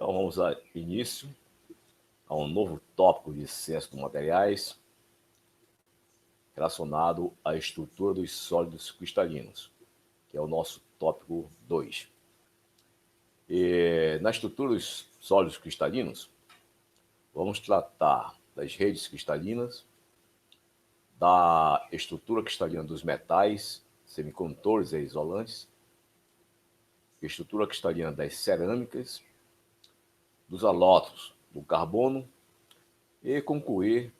Então vamos dar início a um novo tópico de ciência dos materiais relacionado à estrutura dos sólidos cristalinos, que é o nosso tópico 2. E na estrutura dos sólidos cristalinos, vamos tratar das redes cristalinas, da estrutura cristalina dos metais, semicondutores e isolantes, estrutura cristalina das cerâmicas, dos halógenos, do carbono e concluir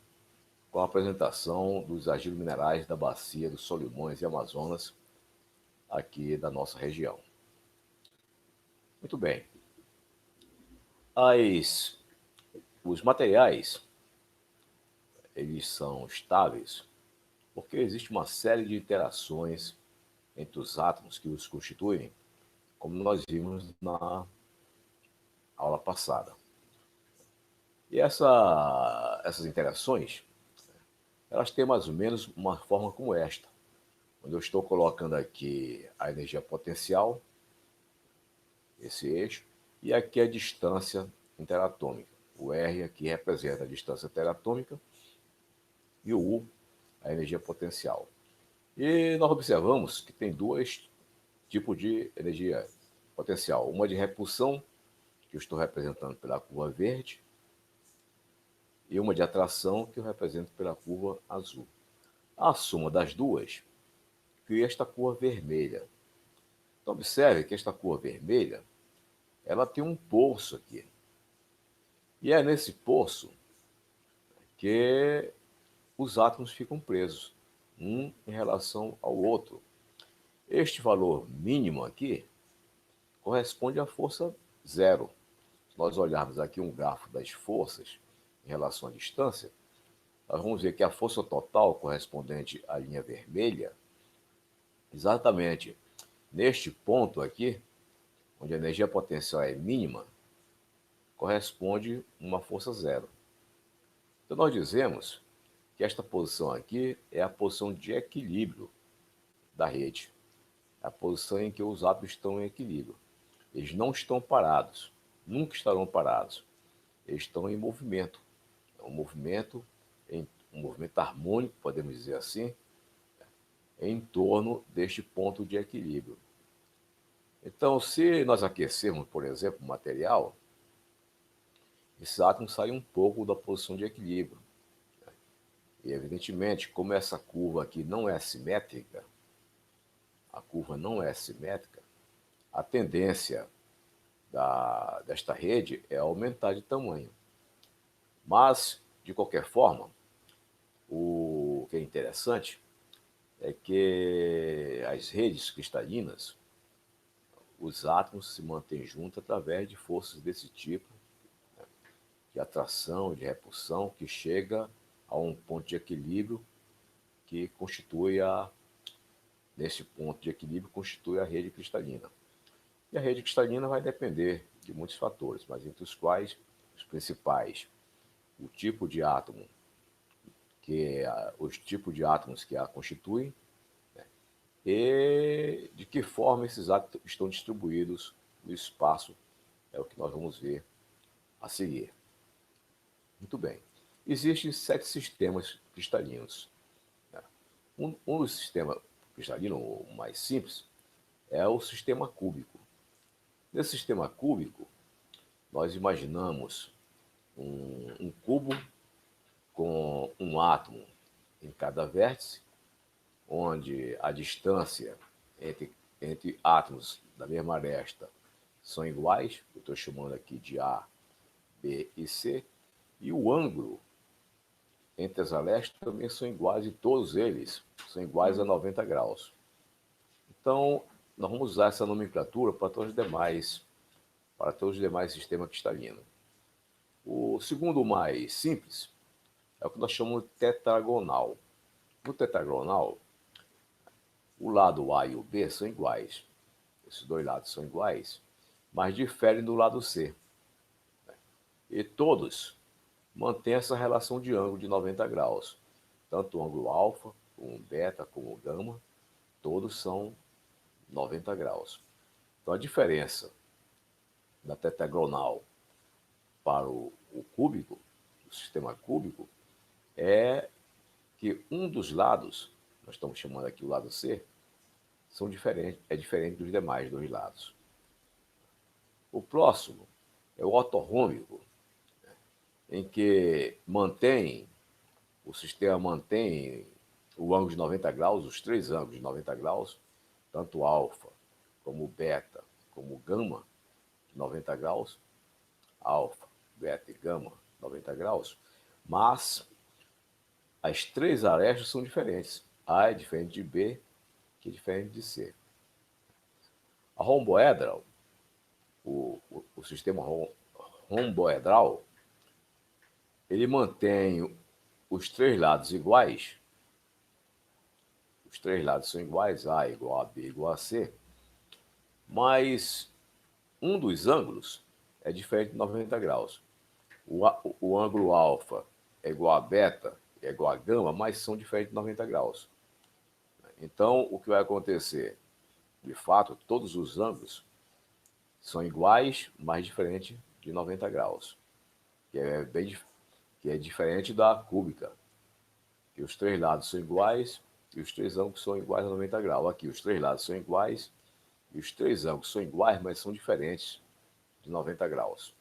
com a apresentação dos argilos minerais da bacia dos Solimões e Amazonas, aqui da nossa região. Muito bem. Os materiais, eles são estáveis porque existe uma série de interações entre os átomos que os constituem, como nós vimos na aula passada. E essas interações, elas têm mais ou menos uma forma como esta, onde eu estou colocando aqui a energia potencial, esse eixo, e aqui a distância interatômica. O R aqui representa a distância interatômica e o U, a energia potencial. E nós observamos que tem dois tipos de energia potencial. Uma de repulsão, que eu estou representando pela curva verde, e uma de atração, que eu represento pela curva azul. A soma das duas cria esta curva vermelha. Então observe que esta curva vermelha, ela tem um poço aqui. E é nesse poço que os átomos ficam presos, um em relação ao outro. Este valor mínimo aqui corresponde à força zero. Se nós olharmos aqui um gráfico das forças em relação à distância, nós vamos ver que a força total correspondente à linha vermelha, exatamente neste ponto aqui, onde a energia potencial é mínima, corresponde a uma força zero. Então nós dizemos que esta posição aqui é a posição de equilíbrio da rede, a posição em que os átomos estão em equilíbrio. Eles não estão parados, nunca estarão parados. Eles estão em movimento. É um movimento harmônico, podemos dizer assim, em torno deste ponto de equilíbrio. Então, se nós aquecermos, por exemplo, o material, esses átomos saem um pouco da posição de equilíbrio. E, evidentemente, como essa curva aqui não é simétrica, a curva não é simétrica, a tendência desta rede é aumentar de tamanho. Mas, de qualquer forma, o que é interessante é que as redes cristalinas, os átomos se mantêm juntos através de forças desse tipo, né, de atração, de repulsão, que chega a um ponto de equilíbrio que nesse ponto de equilíbrio, constitui a rede cristalina. E a rede cristalina vai depender de muitos fatores, mas entre os quais os principais: o tipo de átomo, os tipos de átomos que a constituem, né, e de que forma esses átomos estão distribuídos no espaço, é o que nós vamos ver a seguir. Muito bem. Existem 7 sistemas cristalinos. Um dos sistemas cristalinos, o mais simples, é o sistema cúbico. Nesse sistema cúbico, nós imaginamos um cubo com um átomo em cada vértice, onde a distância entre átomos da mesma aresta são iguais, eu estou chamando aqui de A, B e C, e o ângulo entre as arestas também são iguais, e todos eles são iguais a 90 graus. Então, nós vamos usar essa nomenclatura para todos os demais sistemas cristalinos. O segundo mais simples é o que nós chamamos de tetragonal. No tetragonal, o lado A e o B são iguais. Esses dois lados são iguais, mas diferem do lado C. E todos mantêm essa relação de ângulo de 90 graus. Tanto o ângulo alfa, como o beta, como o gama, todos são 90 graus. Então a diferença da tetragonal para o cúbico, o sistema cúbico, é que um dos lados, nós estamos chamando aqui o lado C, é diferente dos demais dois lados. O próximo é o ortorrômbico, em que o sistema mantém o ângulo de 90 graus, os três ângulos de 90 graus, tanto alfa como beta, como gama, de 90 graus, alfa, beta e gama, 90 graus, mas as três arestas são diferentes. A é diferente de B, que é diferente de C. A romboedral, o sistema romboedral, ele mantém os três lados iguais. Os três lados são iguais, A igual a B igual a C, mas um dos ângulos é diferente de 90 graus. O ângulo alfa é igual a beta, é igual a gama, mas são diferentes de 90 graus. Então, o que vai acontecer? De fato, todos os ângulos são iguais, mas diferentes de 90 graus, que é diferente da cúbica, que os três lados são iguais e os três ângulos são iguais a 90 graus. Aqui, os três lados são iguais e os três ângulos são iguais, mas são diferentes de 90 graus.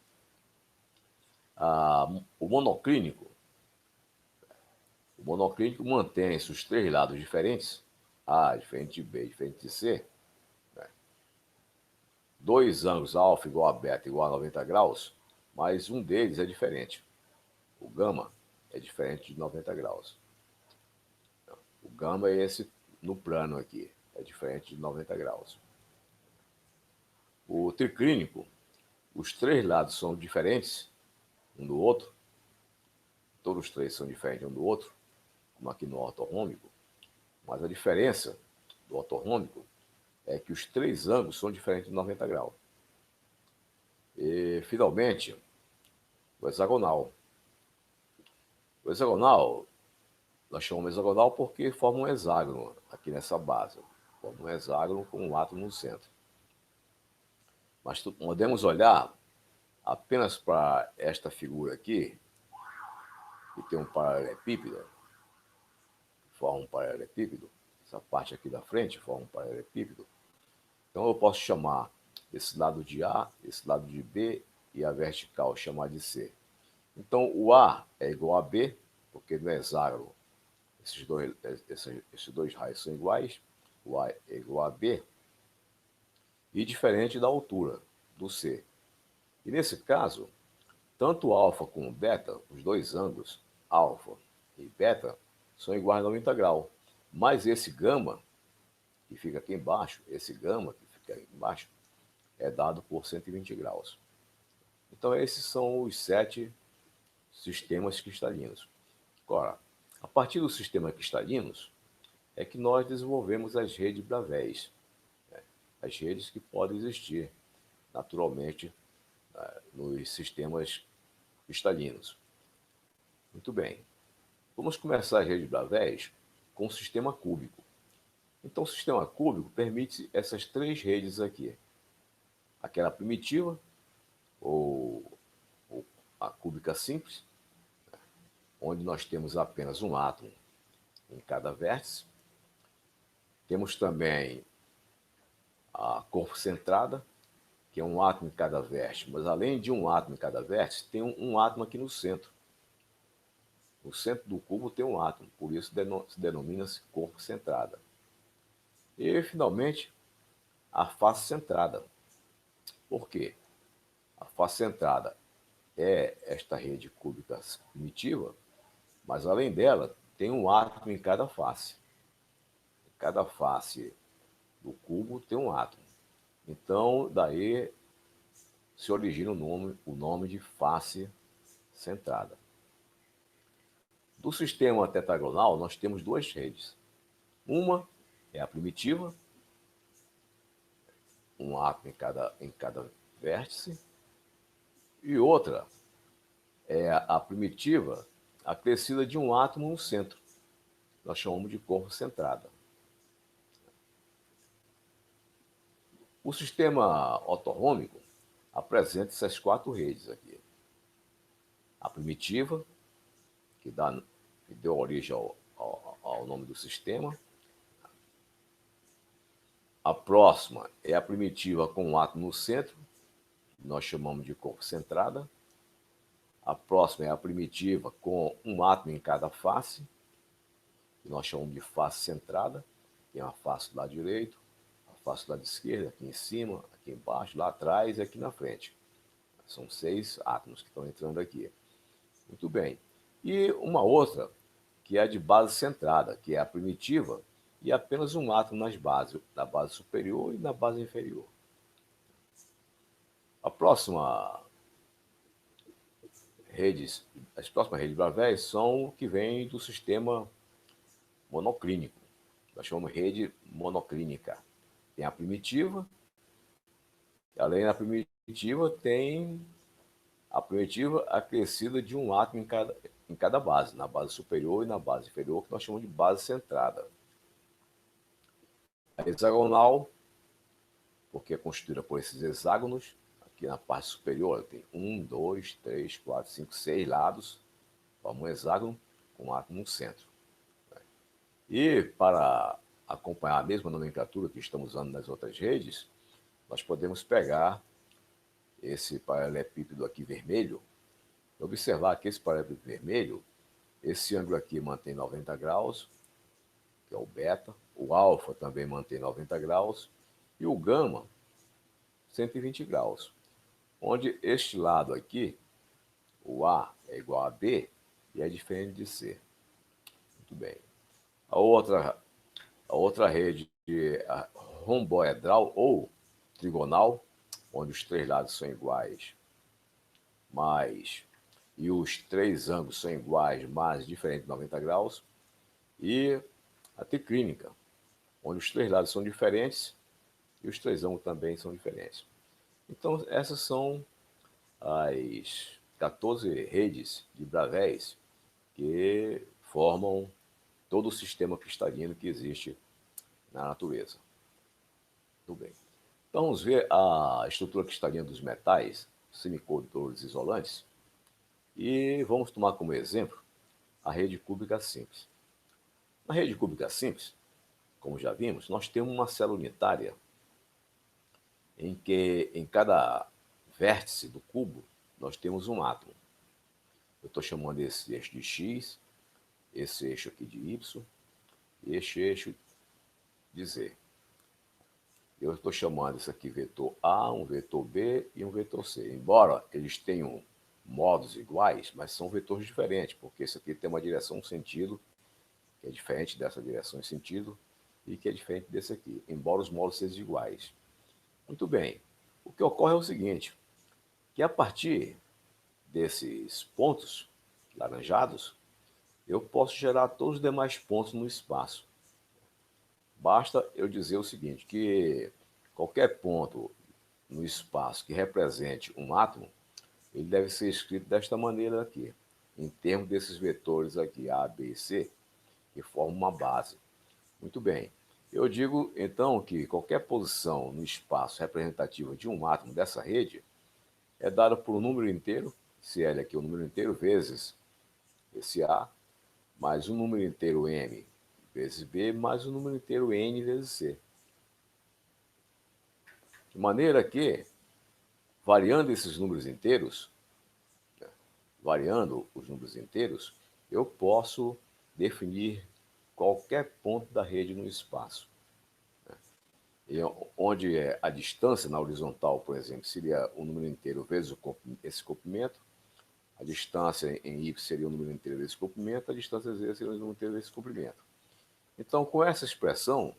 O monoclínico mantém os três lados diferentes, A diferente de B, diferente de C, né? Dois ângulos alfa igual a beta igual a 90 graus, mas um deles é diferente. O gama é diferente de 90 graus. O gama é esse no plano aqui, é diferente de 90 graus. O triclínico, os três lados são diferentes um do outro, todos os três são diferentes um do outro, como aqui no ortorrômbico, mas a diferença do ortorrômbico é que os três ângulos são diferentes de 90 graus. E, finalmente, o hexagonal. O hexagonal, nós chamamos de hexagonal porque forma um hexágono aqui nessa base. Forma um hexágono com um átomo no centro. Mas podemos olhar apenas para esta figura aqui, que tem um paralelepípedo, forma um paralelepípedo, essa parte aqui da frente forma um paralelepípedo. Então eu posso chamar esse lado de A, esse lado de B e a vertical chamar de C. Então o A é igual a B, porque no hexágono esses dois raios são iguais, o A é igual a B, e diferente da altura do C. E nesse caso, tanto alfa como beta, os dois ângulos, alfa e beta, são iguais a 90 graus. Mas esse gama, que fica aqui embaixo, é dado por 120 graus. Então esses são os 7 sistemas cristalinos. Agora, a partir dos sistemas cristalinos, é que nós desenvolvemos as redes Bravais, né? As redes que podem existir naturalmente nos sistemas cristalinos. Muito bem. Vamos começar as redes Bravais com o sistema cúbico. Então, o sistema cúbico permite essas três redes aqui. Aquela primitiva, ou a cúbica simples, onde nós temos apenas um átomo em cada vértice. Temos também a corpo centrada, que é um átomo em cada vértice, mas além de um átomo em cada vértice, tem um átomo aqui no centro. No centro do cubo tem um átomo, por isso denomina-se corpo centrada. E, finalmente, a face centrada. Por quê? A face centrada é esta rede cúbica primitiva, mas além dela, tem um átomo em cada face. Em cada face do cubo tem um átomo. Então, daí se origina o nome de face centrada. Do sistema tetragonal, nós temos duas redes. Uma é a primitiva, um átomo em cada vértice, e outra é a primitiva acrescida de um átomo no centro. Nós chamamos de corpo centrada. O sistema ortorrômbico apresenta essas quatro redes aqui. A primitiva, que deu origem ao nome do sistema. A próxima é a primitiva com um átomo no centro, nós chamamos de corpo centrada. A próxima é a primitiva com um átomo em cada face, que nós chamamos de face centrada. Tem a face do lado direito, a face do lado esquerdo, aqui em cima, aqui embaixo, lá atrás e aqui na frente. São 6 átomos que estão entrando aqui. Muito bem. E uma outra, que é a de base centrada, que é a primitiva, e apenas um átomo nas bases, na base superior e na base inferior. As próximas redes Bravais são o que vem do sistema monoclínico. Nós chamamos de rede monoclínica. Tem a primitiva, além da primitiva, tem a primitiva acrescida de um átomo em cada base, na base superior e na base inferior, que nós chamamos de base centrada. A hexagonal, porque é constituída por esses hexágonos. Aqui na parte superior tem 1, 2, 3, 4, 5, 6 lados, forma um hexágono com um átomo no centro. E para acompanhar a mesma nomenclatura que estamos usando nas outras redes, nós podemos pegar esse paralelepípedo aqui vermelho, e observar que esse paralelepípedo vermelho, esse ângulo aqui mantém 90 graus, que é o beta, o alfa também mantém 90 graus, e o gama, 120 graus. Onde este lado aqui, o A é igual a B, e é diferente de C. Muito bem. A outra rede romboedral ou trigonal, onde os 3 lados são iguais, e os 3 ângulos são iguais, mas diferentes de 90 graus. E a triclínica, onde os 3 lados são diferentes e os 3 ângulos também são diferentes. Então, essas são as 14 redes de Bravais que formam todo o sistema cristalino que existe na natureza. Muito bem. Então, vamos ver a estrutura cristalina dos metais, semicondutores isolantes, e vamos tomar como exemplo a rede cúbica simples. Na rede cúbica simples, como já vimos, nós temos uma célula unitária em que em cada vértice do cubo nós temos um átomo. Eu estou chamando esse eixo de X, esse eixo aqui de Y e este eixo de Z. Eu estou chamando isso aqui vetor A, um vetor B e um vetor C. Embora eles tenham modos iguais, mas são vetores diferentes, porque esse aqui tem uma direção, um sentido, que é diferente dessa direção e sentido, e que é diferente desse aqui, embora os modos sejam iguais. Muito bem. O que ocorre é o seguinte, que a partir desses pontos laranjados, eu posso gerar todos os demais pontos no espaço. Basta eu dizer o seguinte, que qualquer ponto no espaço que represente um átomo, ele deve ser escrito desta maneira aqui, em termos desses vetores aqui, A, B e C, que formam uma base. Muito bem. Eu digo, então, que qualquer posição no espaço representativa de um átomo dessa rede é dada por um número inteiro, se L aqui é o número inteiro, vezes esse A, mais um número inteiro M vezes B, mais um número inteiro N vezes C. De maneira que, variando esses números inteiros, eu posso definir qualquer ponto da rede no espaço. E onde a distância na horizontal, por exemplo, seria o número inteiro vezes esse comprimento, a distância em y seria o número inteiro desse comprimento, a distância z seria o número inteiro desse comprimento. Então, com essa expressão,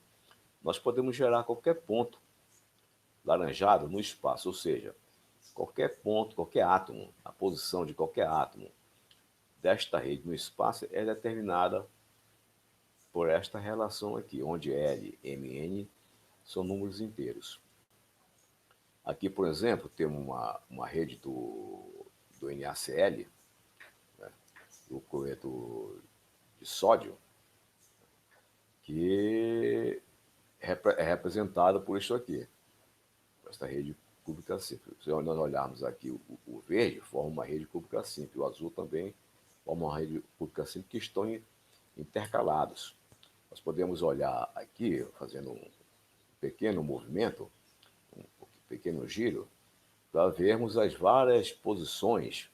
nós podemos gerar qualquer ponto laranjado no espaço, ou seja, qualquer ponto, qualquer átomo, a posição de qualquer átomo desta rede no espaço é determinada por esta relação aqui, onde L, M, N são números inteiros. Aqui, por exemplo, temos uma rede do NaCl, né, do cloreto de sódio, que é representada por isso aqui, esta rede cúbica simples. Se nós olharmos aqui, o verde forma uma rede cúbica simples, o azul também forma uma rede cúbica simples que estão intercalados. Nós podemos olhar aqui, fazendo um pequeno movimento, um pequeno giro, para vermos as várias posições,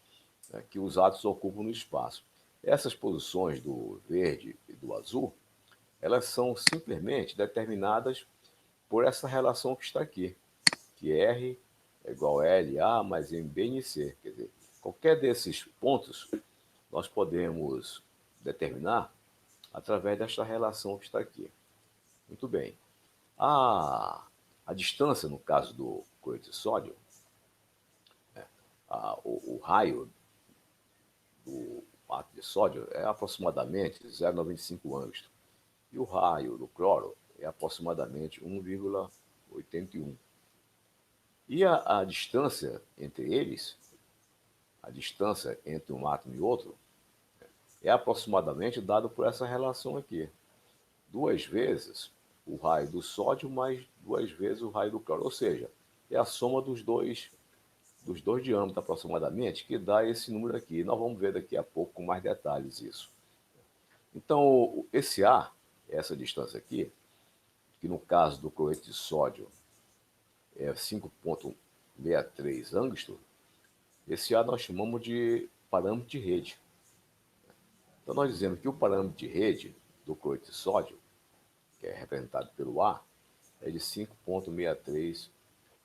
né, que os átomos ocupam no espaço. Essas posições do verde e do azul, elas são simplesmente determinadas por essa relação que está aqui, que R é igual a LA mais MB em C. Quer dizer, qualquer desses pontos nós podemos determinar através desta relação que está aqui. Muito bem. A distância, no caso do cloreto de sódio, o raio do átomo de sódio é aproximadamente 0,95 angstrom. E o raio do cloro é aproximadamente 1,81. E a distância entre eles, a distância entre um átomo e outro, é aproximadamente dado por essa relação aqui. 2 vezes o raio do sódio mais 2 vezes o raio do cloro. Ou seja, é a soma dos dois diâmetros aproximadamente que dá esse número aqui. Nós vamos ver daqui a pouco com mais detalhes isso. Então, esse A, essa distância aqui, que no caso do cloreto de sódio é 5,63 angstrom, esse A nós chamamos de parâmetro de rede. Então, nós dizemos que o parâmetro de rede do cloreto de sódio, que é representado pelo A, é de 5,63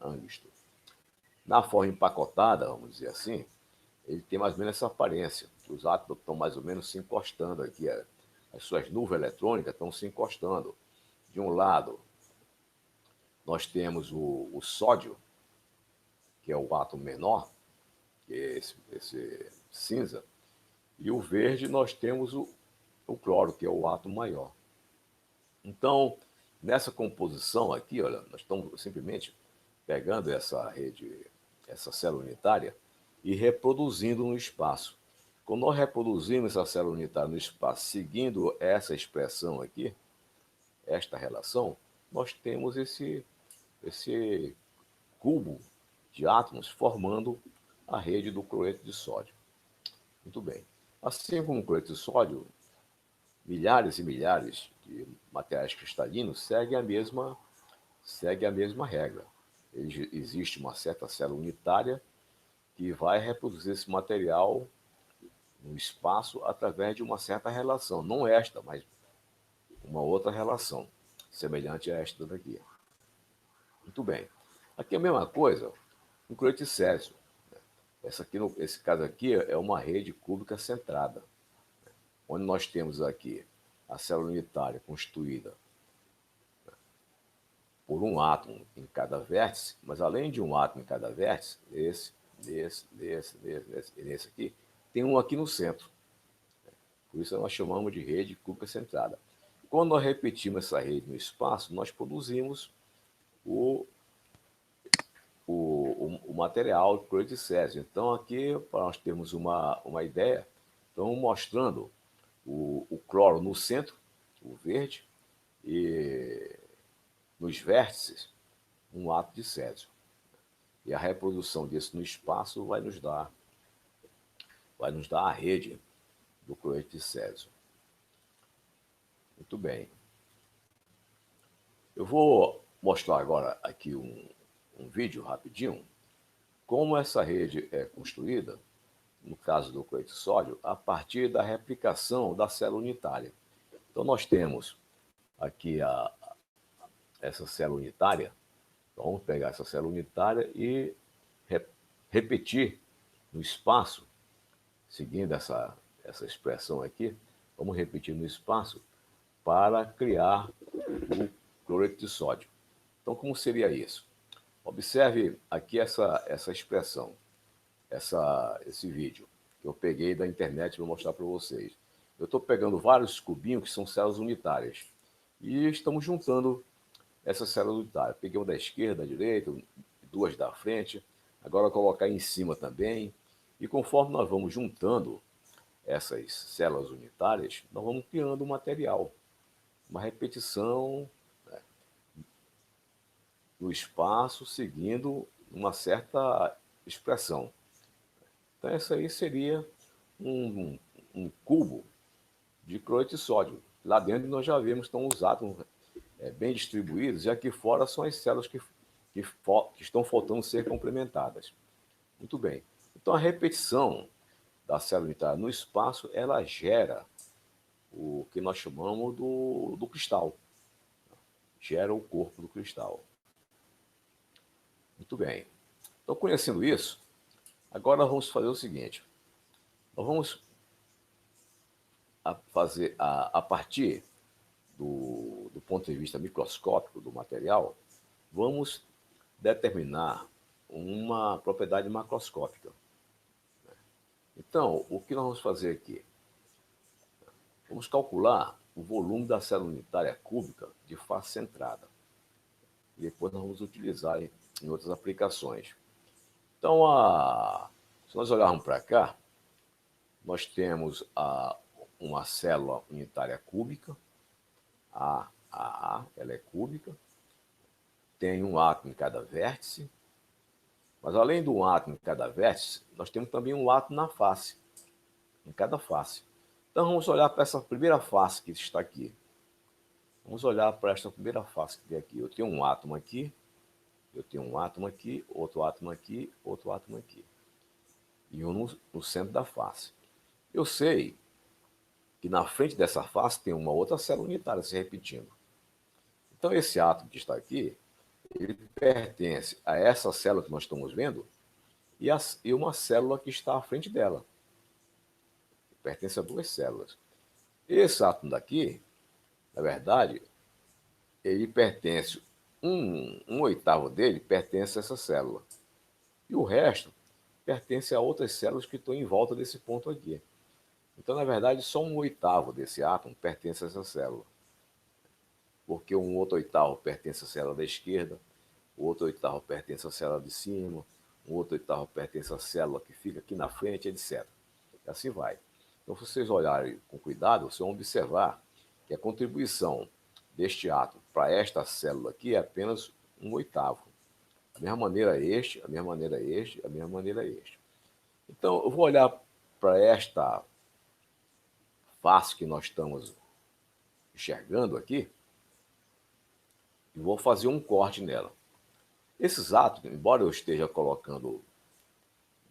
angstrom. Na forma empacotada, vamos dizer assim, ele tem mais ou menos essa aparência. Os átomos estão mais ou menos se encostando aqui. As suas nuvens eletrônicas estão se encostando. De um lado, nós temos o sódio, que é o átomo menor, que é esse cinza, e o verde nós temos o cloro, que é o átomo maior. Então, nessa composição aqui, olha, nós estamos simplesmente pegando essa rede, essa célula unitária e reproduzindo no espaço. Quando nós reproduzimos essa célula unitária no espaço, seguindo essa expressão aqui, esta relação, nós temos esse cubo de átomos formando a rede do cloreto de sódio. Muito bem. Assim como o cloreto de sódio, milhares e milhares de materiais cristalinos seguem a mesma regra. Existe uma certa célula unitária que vai reproduzir esse material no espaço através de uma certa relação. Não esta, mas uma outra relação, semelhante a esta daqui. Muito bem. Aqui é a mesma coisa, um cloreto de césio. Esse caso aqui é uma rede cúbica centrada, onde nós temos aqui a célula unitária constituída por um átomo em cada vértice, mas além de um átomo em cada vértice, esse aqui, tem um aqui no centro. Por isso nós chamamos de rede cúbica centrada. Quando nós repetimos essa rede no espaço, nós produzimos o material de cloreto de césio. Então aqui, para nós termos uma ideia, estamos mostrando o cloro no centro, o verde, e nos vértices, um átomo de césio. E a reprodução disso no espaço vai nos dar a rede do cloreto de césio. Muito bem. Eu vou mostrar agora aqui um vídeo rapidinho, como essa rede é construída, no caso do cloreto de sódio, a partir da replicação da célula unitária. Então nós temos aqui essa célula unitária. Então, vamos pegar essa célula unitária e repetir no espaço, seguindo essa expressão aqui, vamos repetir no espaço para criar o cloreto de sódio. Então, como seria isso? Observe aqui essa expressão, esse vídeo que eu peguei da internet para mostrar para vocês. Eu estou pegando vários cubinhos que são células unitárias e estamos juntando essa célula unitária. Peguei uma da esquerda, da direita, 2 da frente. Agora eu vou colocar em cima também. E conforme nós vamos juntando essas células unitárias, nós vamos criando um material. Uma repetição, né, no espaço, seguindo uma certa expressão. Então, essa aí seria um cubo de cloreto de sódio. Lá dentro nós já vemos que estão os átomos bem distribuídos, e aqui fora são as células que estão faltando ser complementadas. Muito bem. Então, a repetição da célula unitária no espaço, ela gera o que nós chamamos do cristal. Gera o corpo do cristal. Muito bem. Então, conhecendo isso, agora vamos fazer o seguinte. Nós vamos fazer, a partir do ponto de vista microscópico do material, vamos determinar uma propriedade macroscópica. Então, o que nós vamos fazer aqui? Vamos calcular o volume da célula unitária cúbica de face centrada. E depois nós vamos utilizar em outras aplicações. Então, se nós olharmos para cá, nós temos uma célula unitária cúbica, ela é cúbica, tem um átomo em cada vértice, mas além do átomo em cada vértice, nós temos também um átomo na face, em cada face. Então vamos olhar para essa primeira face que está aqui. Vamos olhar para esta primeira face que tem aqui. Eu tenho um átomo aqui, eu tenho um átomo aqui, outro átomo aqui, outro átomo aqui. E um no centro da face. Eu sei que na frente dessa face tem uma outra célula unitária se repetindo. Então esse átomo que está aqui, ele pertence a essa célula que nós estamos vendo e uma célula que está à frente dela. Pertence a duas células. Esse átomo daqui, na verdade, ele pertence, um oitavo dele pertence a essa célula. E o resto pertence a outras células que estão em volta desse ponto aqui. Então, na verdade, só um oitavo desse átomo pertence a essa célula. Porque um outro oitavo pertence à célula da esquerda, o outro oitavo pertence à célula de cima, um outro oitavo pertence à célula que fica aqui na frente, etc. E assim vai. Então, se vocês olharem com cuidado, vocês vão observar que a contribuição deste átomo para esta célula aqui é apenas um oitavo. Da mesma maneira este, a mesma maneira este, a mesma maneira este. Então, eu vou olhar para esta face que nós estamos enxergando aqui e vou fazer um corte nela. Esses átomos, embora eu esteja colocando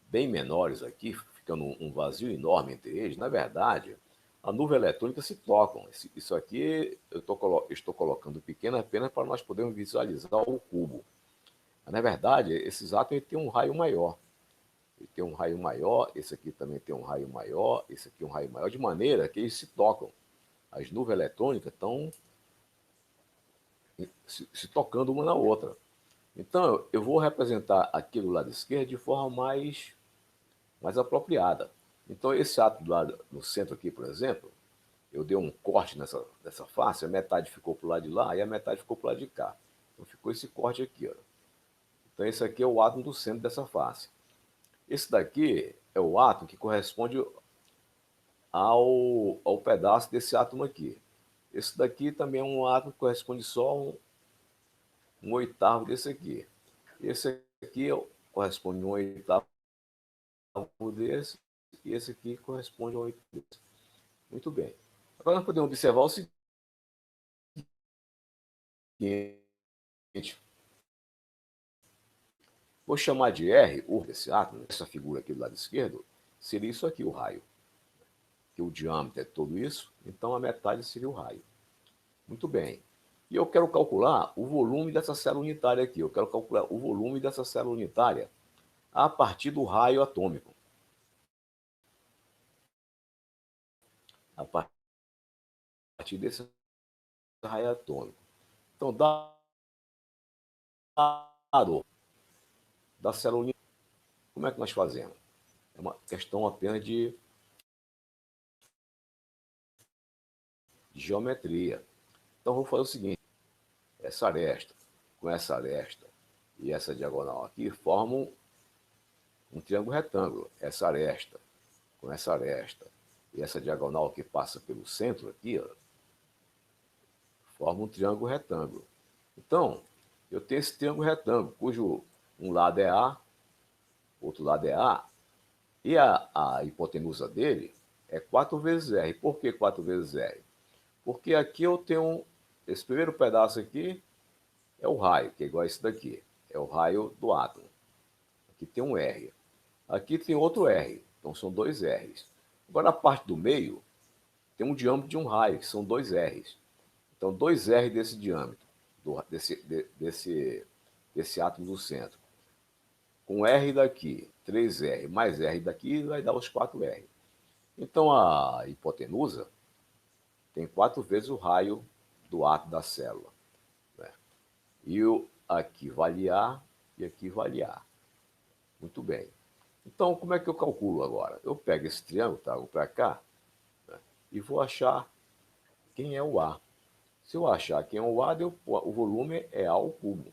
bem menores aqui, ficando um vazio enorme entre eles, na verdade, a nuvem eletrônica se tocam. Isso aqui eu estou colocando pequeno apenas para nós podermos visualizar o cubo. Mas, na verdade, esses átomos têm um raio maior. Ele tem um raio maior, esse aqui também tem um raio maior, esse aqui um raio maior, de maneira que eles se tocam. As nuvens eletrônicas estão se tocando uma na outra. Então, eu vou representar aqui do lado esquerdo de forma mais apropriada. Então, esse átomo do lado, no centro aqui, por exemplo, eu dei um corte nessa face, a metade ficou para o lado de lá e a metade ficou para o lado de cá. Então, ficou esse corte aqui. Ó. Então, esse aqui é o átomo do centro dessa face. Esse daqui é o átomo que corresponde ao pedaço desse átomo aqui. Esse daqui também é um átomo que corresponde só a um oitavo desse aqui. Esse aqui corresponde a um oitavo desse, e esse aqui corresponde a um oitavo desse. Muito bem. Agora nós podemos observar o seguinte. Vou chamar de R, o desse átomo, essa figura aqui do lado esquerdo, seria isso aqui, o raio. Que o diâmetro é tudo isso, então a metade seria o raio. Muito bem. E eu quero calcular o volume dessa célula unitária aqui. Eu quero calcular o volume dessa célula unitária a partir do raio atômico. A partir desse raio atômico. Então, dado da célula unitária, como é que nós fazemos? É uma questão apenas de geometria. Então, vou fazer o seguinte. Essa aresta, com essa aresta e essa diagonal aqui, formam um triângulo retângulo. Essa aresta, com essa aresta e essa diagonal que passa pelo centro aqui, ó, forma um triângulo retângulo. Então, eu tenho esse triângulo retângulo, cujo Um lado é A, outro lado é A, e a hipotenusa dele é 4 vezes R. Por que 4 vezes R? Porque aqui eu tenho, esse primeiro pedaço aqui é o raio, que é igual a esse daqui. É o raio do átomo. Aqui tem um R. Aqui tem outro R. Então são dois R's. Agora a parte do meio tem um diâmetro de um raio, que são dois R's. Então 2R desse diâmetro, desse átomo do centro. Com R daqui, 3R mais R daqui, vai dar os 4R. Então a hipotenusa tem 4 vezes o raio do átomo da célula. Né? E aqui vale A e aqui vale A. Muito bem. Então, como é que eu calculo agora? Eu pego esse triângulo, trago para cá, né, e vou achar quem é o A. Se eu achar quem é o A, o volume é A ao cubo.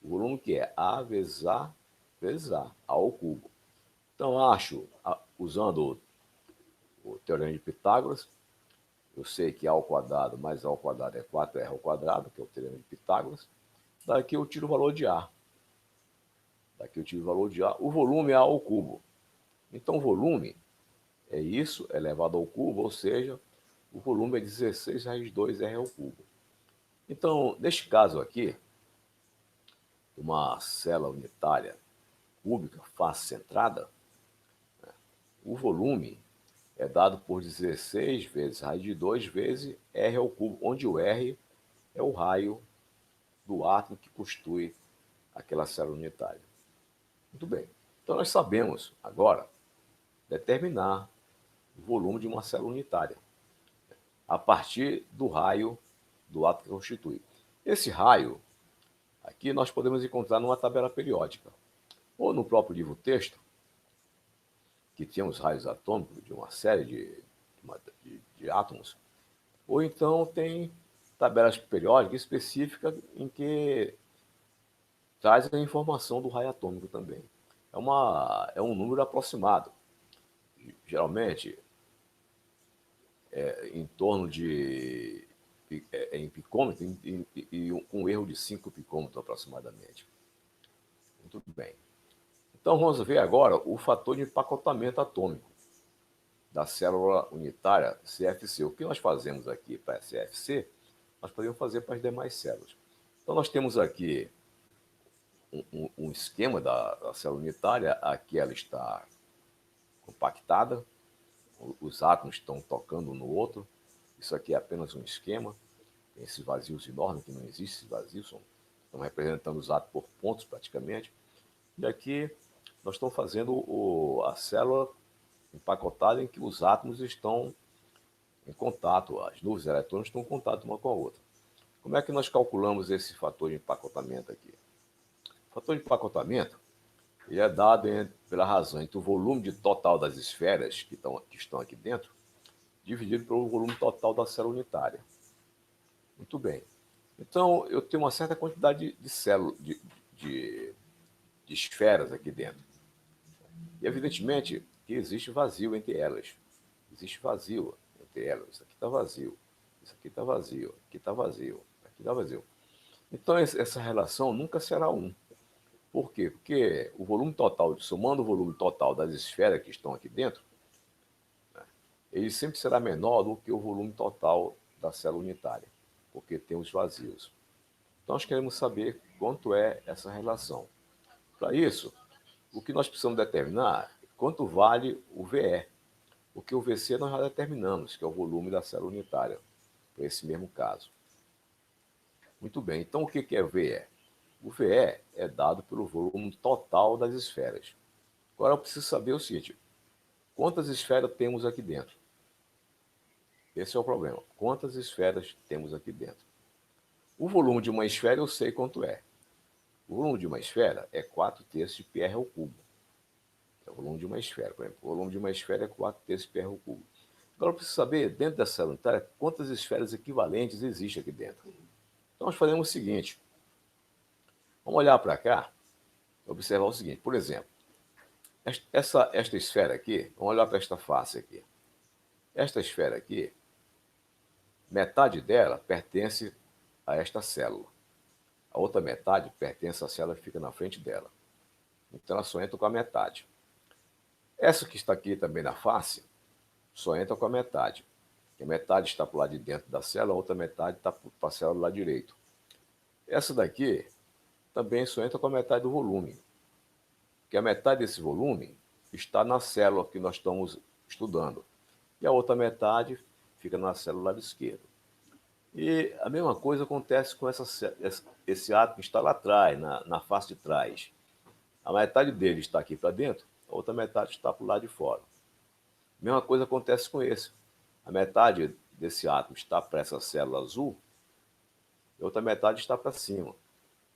O volume que é A vezes A vezes A ao cubo. Então, acho, usando o teorema de Pitágoras, eu sei que A ao quadrado mais A ao quadrado é 4R ao quadrado, que é o teorema de Pitágoras. Daqui eu tiro o valor de A. Daqui eu tiro o valor de A. O volume é A ao cubo. Então, o volume é isso elevado ao cubo, ou seja, o volume é 16 raiz de 2R ao cubo. Então, neste caso aqui, uma célula unitária cúbica face centrada, né, o volume é dado por 16 vezes raiz de 2 vezes R ao cubo, onde o R é o raio do átomo que constitui aquela célula unitária. Muito bem. Então, nós sabemos agora determinar o volume de uma célula unitária a partir do raio do átomo que constitui. Esse raio, aqui nós podemos encontrar numa tabela periódica, ou no próprio livro-texto, que tem os raios atômicos de uma série de átomos, ou então tem tabelas periódicas específicas em que traz a informação do raio atômico também. É um número aproximado. Geralmente, em torno de em picômetro e com um erro de 5 picômetros aproximadamente. Muito bem. Então vamos ver agora o fator de empacotamento atômico da célula unitária CFC. O que nós fazemos aqui para a CFC, nós podemos fazer para as demais células. Então nós temos aqui um esquema da célula unitária. Aqui ela está compactada, os átomos estão tocando um no outro. Isso aqui é apenas um esquema. Tem esses vazios enormes, que não existem esses vazios, estão representando os átomos por pontos praticamente. E aqui nós estamos fazendo a célula empacotada em que os átomos estão em contato, as nuvens eletrônicas estão em contato uma com a outra. Como é que nós calculamos esse fator de empacotamento aqui? O fator de empacotamento ele é dado pela razão entre o volume total das esferas que estão aqui dentro, dividido pelo volume total da célula unitária. Muito bem. Então, eu tenho uma certa quantidade de células, de esferas aqui dentro. E, evidentemente, que existe vazio entre elas. Existe vazio entre elas. Isso aqui está vazio. Isso aqui está vazio. Aqui está vazio. Aqui está vazio. Então, essa relação nunca será 1. Por quê? Porque o volume total, somando o volume total das esferas que estão aqui dentro, né, ele sempre será menor do que o volume total da célula unitária, porque tem os vazios. Então, nós queremos saber quanto é essa relação. Para isso, o que nós precisamos determinar é quanto vale o VE, porque o VC nós já determinamos, que é o volume da célula unitária, para esse mesmo caso. Muito bem, então o que é o VE? O VE é dado pelo volume total das esferas. Agora eu preciso saber o seguinte, quantas esferas temos aqui dentro? Esse é o problema, quantas esferas temos aqui dentro? O volume de uma esfera eu sei quanto é. O volume de uma esfera é 4/3 de πr ao cubo. É o volume de uma esfera, por exemplo. O volume de uma esfera é 4/3 de πr ao cubo. Agora eu preciso saber, dentro dessa célula unitária, quantas esferas equivalentes existem aqui dentro. Então nós faremos o seguinte. Vamos olhar para cá e observar o seguinte. Por exemplo, esta esfera aqui, vamos olhar para esta face aqui. Esta esfera aqui, metade dela pertence a esta célula. A outra metade pertence à célula que fica na frente dela. Então ela só entra com a metade. Essa que está aqui também na face, só entra com a metade. A metade está para o lado de dentro da célula, a outra metade está para a célula do lado direito. Essa daqui também só entra com a metade do volume, que a metade desse volume está na célula que nós estamos estudando, e a outra metade fica na célula do lado esquerdo. E a mesma coisa acontece com esse átomo que está lá atrás, na face de trás. A metade dele está aqui para dentro, a outra metade está para o lado de fora. A mesma coisa acontece com esse. A metade desse átomo está para essa célula azul, e a outra metade está para cima.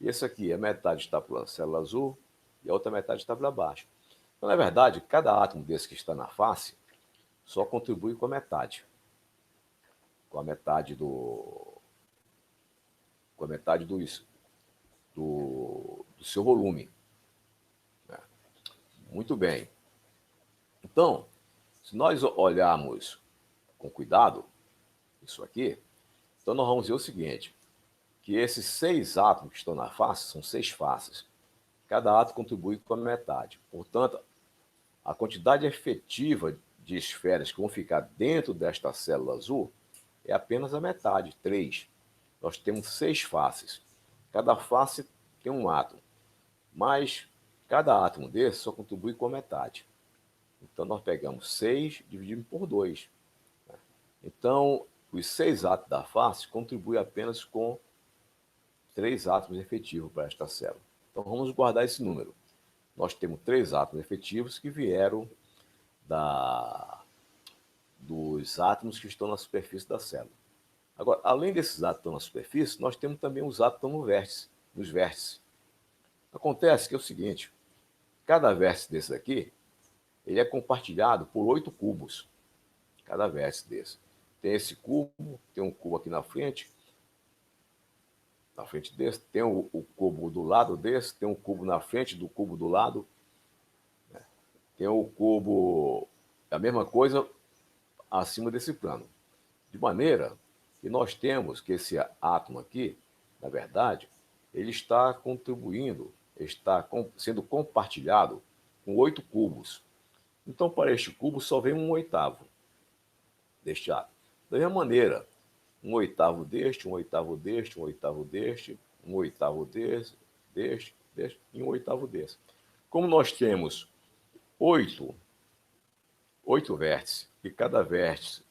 E esse aqui, a metade está para a célula azul e a outra metade está para baixo. Então, na verdade, cada átomo desse que está na face só contribui com a metade. Com a metade do seu volume. Muito bem. Então, se nós olharmos com cuidado isso aqui, então nós vamos ver o seguinte, que esses 6 átomos que estão na face são 6 faces. Cada átomo contribui com a metade. Portanto, a quantidade efetiva de esferas que vão ficar dentro desta célula azul é apenas a metade, 3. Nós temos 6 faces. Cada face tem um átomo, mas cada átomo desse só contribui com a metade. Então, nós pegamos 6 e dividimos por 2. Então, os 6 átomos da face contribuem apenas com 3 átomos efetivos para esta célula. Então, vamos guardar esse número. Nós temos 3 átomos efetivos que vieram dos átomos que estão na superfície da célula. Agora, além desses átomos que estão na superfície, nós temos também os átomos que estão nos vértices. Acontece que é o seguinte, cada vértice desse aqui, ele é compartilhado por 8 cubos. Cada vértice desse. Tem esse cubo, tem um cubo aqui na frente desse, tem o cubo do lado desse, tem um cubo na frente do cubo do lado, tem o cubo, a mesma coisa acima desse plano. De maneira que nós temos que esse átomo aqui, na verdade, ele está contribuindo, está sendo compartilhado com 8 cubos. Então, para este cubo só vem 1/8 deste átomo. Da mesma maneira, 1/8 deste, 1/8 deste, 1/8 deste, 1/8 deste e 1/8 desse. Como nós temos 8 vértices, e cada vértice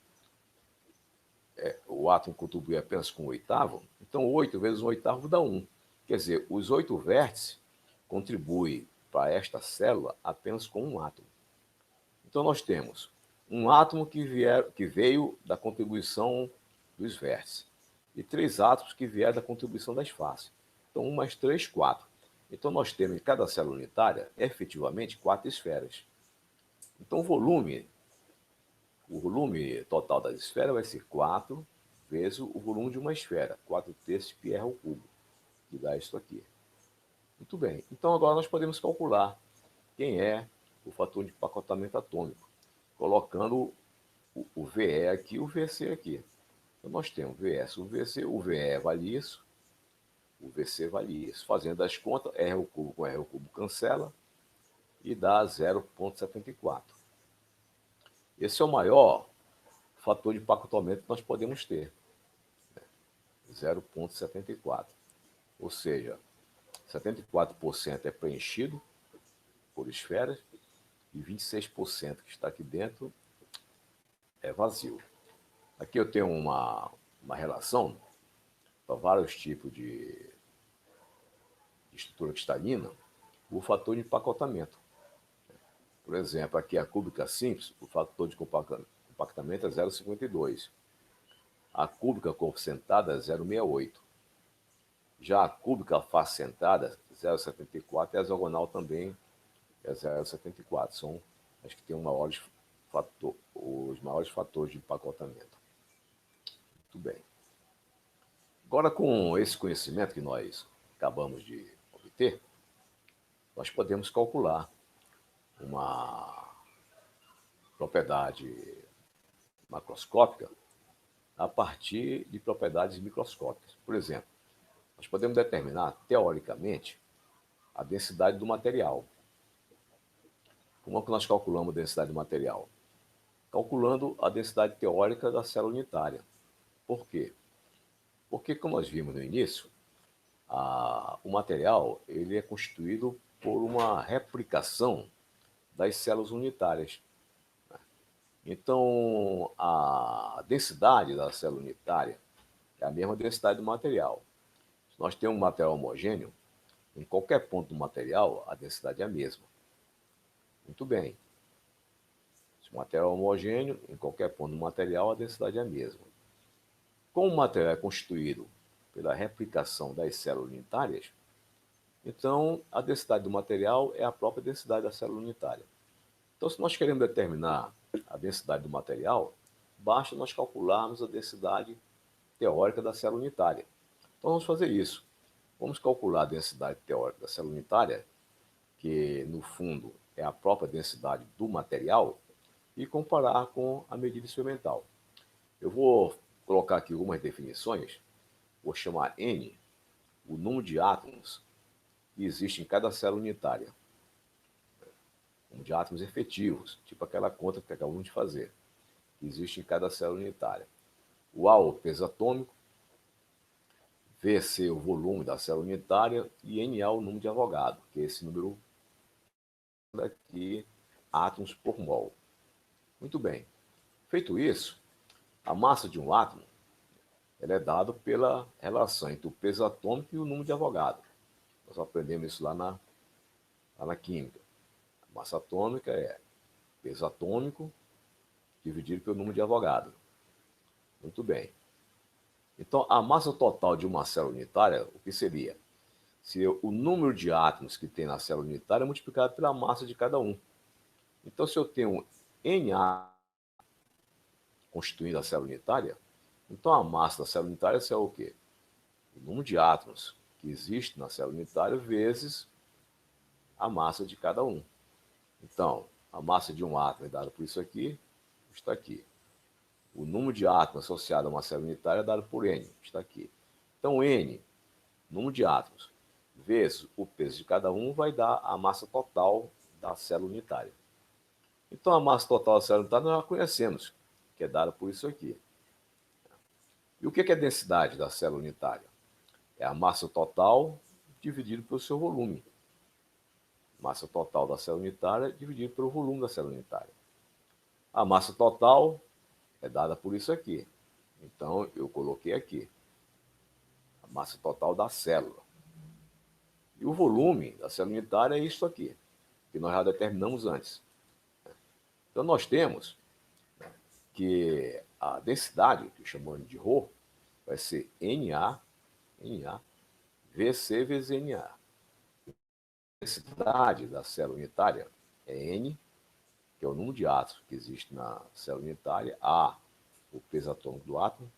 o átomo contribui apenas com 1/8, então 8 vezes 1/8 dá 1. Quer dizer, os 8 vértices contribuem para esta célula apenas com um átomo. Então nós temos um átomo que veio da contribuição dos vértices e 3 átomos que vieram da contribuição das faces. Então 1 mais 3, 4. Então nós temos em cada célula unitária, efetivamente, 4 esferas. Então o volume total das esferas vai ser 4 vezes o volume de uma esfera, 4/3 πr ao cubo, que dá isso aqui. Muito bem. Então agora nós podemos calcular quem é o fator de empacotamento atômico, colocando o VE aqui e o VC aqui. Então nós temos VS, o VC, o VE vale isso, o VC vale isso. Fazendo as contas, R ao cubo com R ao cubo cancela e dá 0,74. Esse é o maior fator de empacotamento que nós podemos ter. 0,74. Ou seja, 74% é preenchido por esferas e 26% que está aqui dentro é vazio. Aqui eu tenho uma relação para vários tipos de estrutura cristalina, o fator de empacotamento. Por exemplo, aqui a cúbica simples, o fator de compactamento é 0,52. A cúbica corcentada é 0,68. Já a cúbica face centrada, 0,74, e a hexagonal também é 0,74. São as que têm os maiores fatores de empacotamento. Muito bem. Agora, com esse conhecimento que nós acabamos de obter, nós podemos calcular uma propriedade macroscópica a partir de propriedades microscópicas. Por exemplo, nós podemos determinar, teoricamente, a densidade do material. Como é que nós calculamos a densidade do material? Calculando a densidade teórica da célula unitária. Por quê? Porque, como nós vimos no início, o material ele é constituído por uma replicação das células unitárias. Então, a densidade da célula unitária é a mesma densidade do material. Se nós temos um material homogêneo, em qualquer ponto do material, a densidade é a mesma. Muito bem. Se o material é homogêneo, em qualquer ponto do material, a densidade é a mesma. Como o material é constituído pela replicação das células unitárias, então a densidade do material é a própria densidade da célula unitária. Então, se nós queremos determinar a densidade do material, basta nós calcularmos a densidade teórica da célula unitária. Então, vamos fazer isso. Vamos calcular a densidade teórica da célula unitária, que no fundo é a própria densidade do material, e comparar com a medida experimental. Eu vou colocar aqui algumas definições. Vou chamar N o número de átomos que existe em cada célula unitária. Número de átomos efetivos, tipo aquela conta que acabamos de fazer, que existe em cada célula unitária. O A, o peso atômico, VC, o volume da célula unitária, e NA, o número de Avogadro, que é esse número aqui, átomos por mol. Muito bem. Feito isso, a massa de um átomo ela é dada pela relação entre o peso atômico e o número de Avogadro. Nós aprendemos isso lá na química. A massa atômica é peso atômico dividido pelo número de Avogadro. Muito bem. Então, a massa total de uma célula unitária, o que seria? Se o número de átomos que tem na célula unitária é multiplicado pela massa de cada um. Então, se eu tenho Na constituindo a célula unitária, então a massa da célula unitária é o quê? O número de átomos que existe na célula unitária vezes a massa de cada um. Então, a massa de um átomo é dada por isso aqui, está aqui. O número de átomos associado a uma célula unitária é dado por N, está aqui. Então, N, número de átomos, vezes o peso de cada um, vai dar a massa total da célula unitária. Então, a massa total da célula unitária nós já conhecemos, que é dada por isso aqui. E o que é a densidade da célula unitária? É a massa total dividido pelo seu volume. Massa total da célula unitária dividido pelo volume da célula unitária. A massa total é dada por isso aqui. Então, eu coloquei aqui a massa total da célula. E o volume da célula unitária é isso aqui, que nós já determinamos antes. Então, nós temos que a densidade, que chamamos de ρ, vai ser Na VC vezes Na. A densidade da célula unitária é N, que é o número de átomos que existe na célula unitária, A, o peso atômico do átomo,